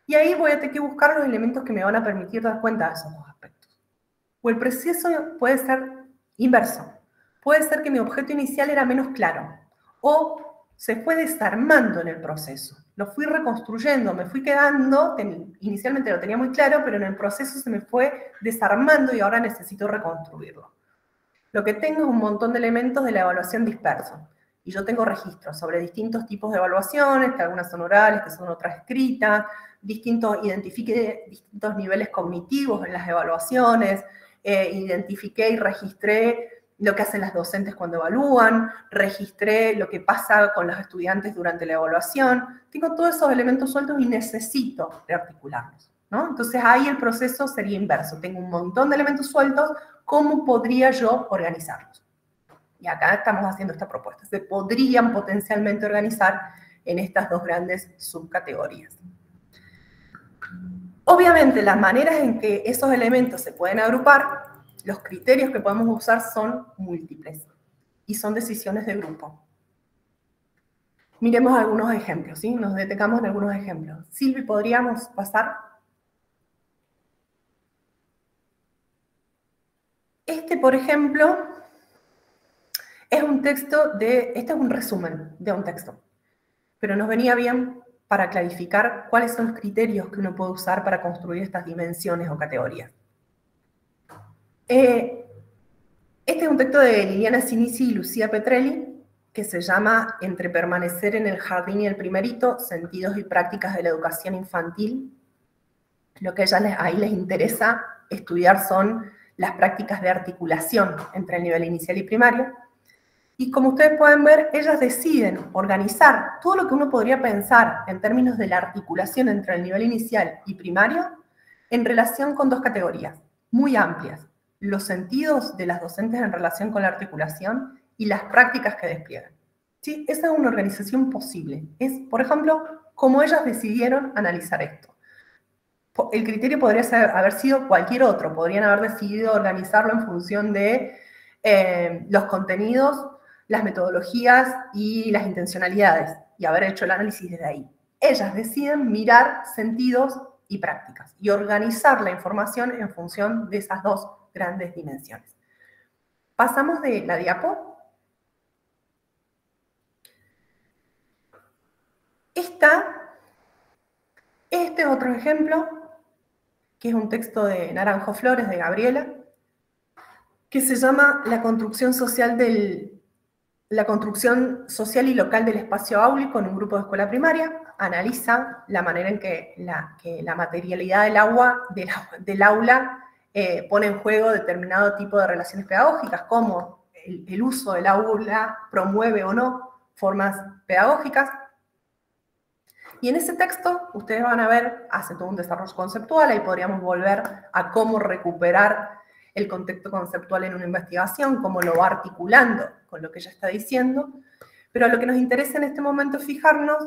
Y ahí voy a tener que buscar los elementos que me van a permitir dar cuenta de esos dos aspectos. O el proceso puede ser inverso. Puede ser que mi objeto inicial era menos claro. O se fue desarmando en el proceso. Lo fui reconstruyendo, me fui quedando, inicialmente lo tenía muy claro, pero en el proceso se me fue desarmando y ahora necesito reconstruirlo. Lo que tengo es un montón de elementos de la evaluación dispersos. Y yo tengo registros sobre distintos tipos de evaluaciones, que algunas son orales, que son otras escritas, identifiqué distintos niveles cognitivos en las evaluaciones, identifiqué y registré lo que hacen las docentes cuando evalúan, registré lo que pasa con los estudiantes durante la evaluación. Tengo todos esos elementos sueltos y necesito rearticularlos, ¿no? Entonces ahí el proceso sería inverso. Tengo un montón de elementos sueltos, ¿cómo podría yo organizarlos? Y acá estamos haciendo esta propuesta. Se podrían potencialmente organizar en estas dos grandes subcategorías. Obviamente, las maneras en que esos elementos se pueden agrupar, los criterios que podemos usar son múltiples y son decisiones de grupo. Miremos algunos ejemplos, ¿sí? Nos detengamos en algunos ejemplos. Silvi, ¿podríamos pasar? Este, por ejemplo, es un texto este es un resumen de un texto, pero nos venía bien para clarificar cuáles son los criterios que uno puede usar para construir estas dimensiones o categorías. Este es un texto de Liliana Sinisi y Lucía Petrelli, que se llama Entre permanecer en el jardín y el primerito, sentidos y prácticas de la educación infantil. Lo que a ellas ahí les interesa estudiar son las prácticas de articulación entre el nivel inicial y primario. Y como ustedes pueden ver, ellas deciden organizar todo lo que uno podría pensar en términos de la articulación entre el nivel inicial y primario en relación con dos categorías muy amplias: los sentidos de las docentes en relación con la articulación y las prácticas que despliegan. ¿Sí? Esa es una organización posible. Es, por ejemplo, cómo ellas decidieron analizar esto. El criterio podría haber sido cualquier otro. Podrían haber decidido organizarlo en función de los contenidos, las metodologías y las intencionalidades, y haber hecho el análisis desde ahí. Ellas deciden mirar sentidos y prácticas y organizar la información en función de esas dos grandes dimensiones. Pasamos de la diapo. Este es otro ejemplo, que es un texto de Naranjo Flores, de Gabriela, que se llama La construcción social y local del espacio áulico en un grupo de escuela primaria. Analiza la manera en que la materialidad del aula pone en juego determinado tipo de relaciones pedagógicas, cómo el uso del aula promueve o no formas pedagógicas. Y en ese texto, ustedes van a ver, hace todo un desarrollo conceptual, ahí podríamos volver a cómo recuperar el contexto conceptual en una investigación, cómo lo va articulando con lo que ella está diciendo, pero a lo que nos interesa en este momento es fijarnos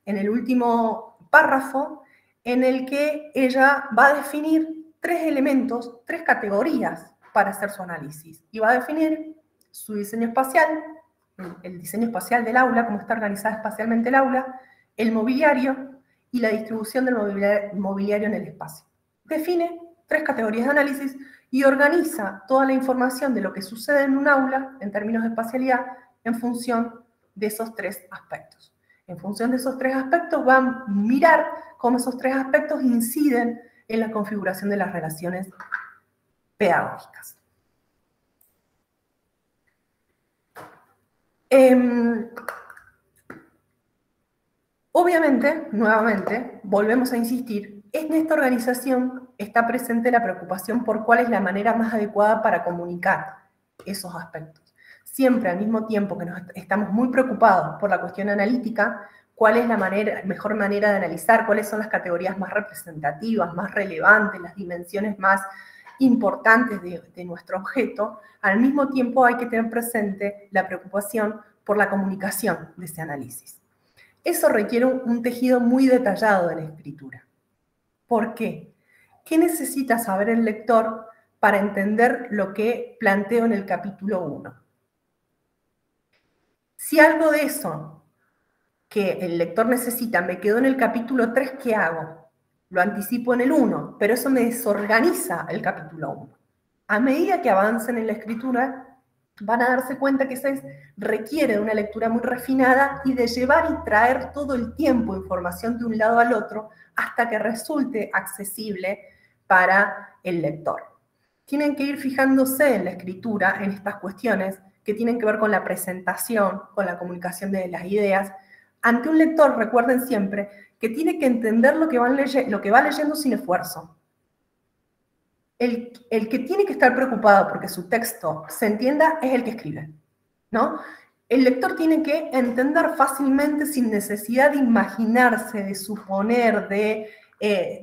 en el último párrafo, en el que ella va a definir tres elementos, tres categorías para hacer su análisis, y va a definir su diseño espacial, el diseño espacial del aula, cómo está organizada espacialmente el aula, el mobiliario y la distribución del mobiliario en el espacio. Define tres categorías de análisis y organiza toda la información de lo que sucede en un aula, en términos de espacialidad, en función de esos tres aspectos. En función de esos tres aspectos van a mirar cómo esos tres aspectos inciden en la configuración de las relaciones pedagógicas. Obviamente, nuevamente, volvemos a insistir, en esta organización está presente la preocupación por cuál es la manera más adecuada para comunicar esos aspectos. Siempre, al mismo tiempo que estamos muy preocupados por la cuestión analítica, cuál es la mejor manera de analizar, cuáles son las categorías más representativas, más relevantes, las dimensiones más importantes de nuestro objeto, al mismo tiempo hay que tener presente la preocupación por la comunicación de ese análisis. Eso requiere un tejido muy detallado de la escritura. ¿Por qué? ¿Qué necesita saber el lector para entender lo que planteo en el capítulo 1? Si algo de eso que el lector necesita me quedó en el capítulo 3, ¿qué hago? Lo anticipo en el 1, pero eso me desorganiza el capítulo 1. A medida que avancen en la escritura, van a darse cuenta que requiere de una lectura muy refinada y de llevar y traer todo el tiempo información de un lado al otro hasta que resulte accesible para el lector. Tienen que ir fijándose en la escritura, en estas cuestiones que tienen que ver con la presentación, con la comunicación de las ideas. Ante un lector, recuerden siempre que tiene que entender lo que va leyendo sin esfuerzo. El que tiene que estar preocupado porque su texto se entienda es el que escribe, ¿no? El lector tiene que entender fácilmente sin necesidad de imaginarse, de suponer, de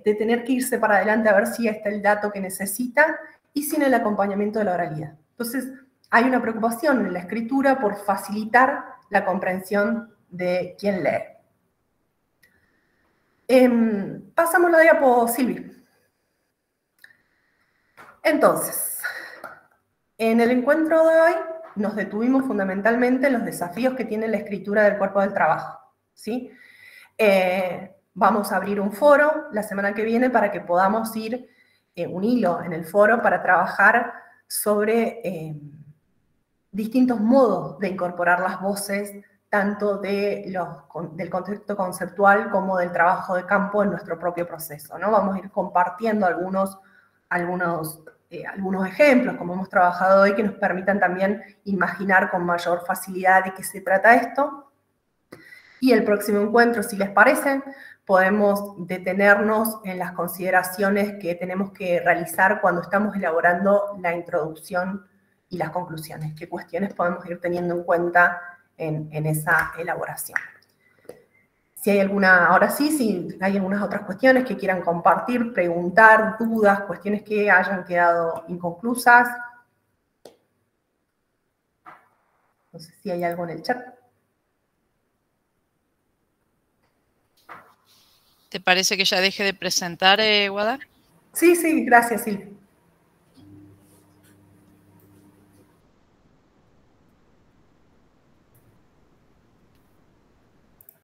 tener que irse para adelante a ver si está el dato que necesita y sin el acompañamiento de la oralidad. Entonces, hay una preocupación en la escritura por facilitar la comprensión de quien lee. Pasamos la diapo, Silvi. Entonces, en el encuentro de hoy nos detuvimos fundamentalmente en los desafíos que tiene la escritura del cuerpo del trabajo, ¿sí? Vamos a abrir un foro la semana que viene para que podamos ir, un hilo en el foro para trabajar sobre distintos modos de incorporar las voces, tanto del contexto conceptual como del trabajo de campo en nuestro propio proceso, ¿no? Vamos a ir compartiendo algunos ejemplos, como hemos trabajado hoy, que nos permitan también imaginar con mayor facilidad de qué se trata esto. Y el próximo encuentro, si les parece, podemos detenernos en las consideraciones que tenemos que realizar cuando estamos elaborando la introducción y las conclusiones. ¿Qué cuestiones podemos ir teniendo en cuenta en esa elaboración? Si hay alguna, ahora sí, si hay algunas otras cuestiones que quieran compartir, preguntar, dudas, cuestiones que hayan quedado inconclusas. No sé si hay algo en el chat. ¿Te parece que ya deje de presentar, Guada? Sí, gracias, Silvia.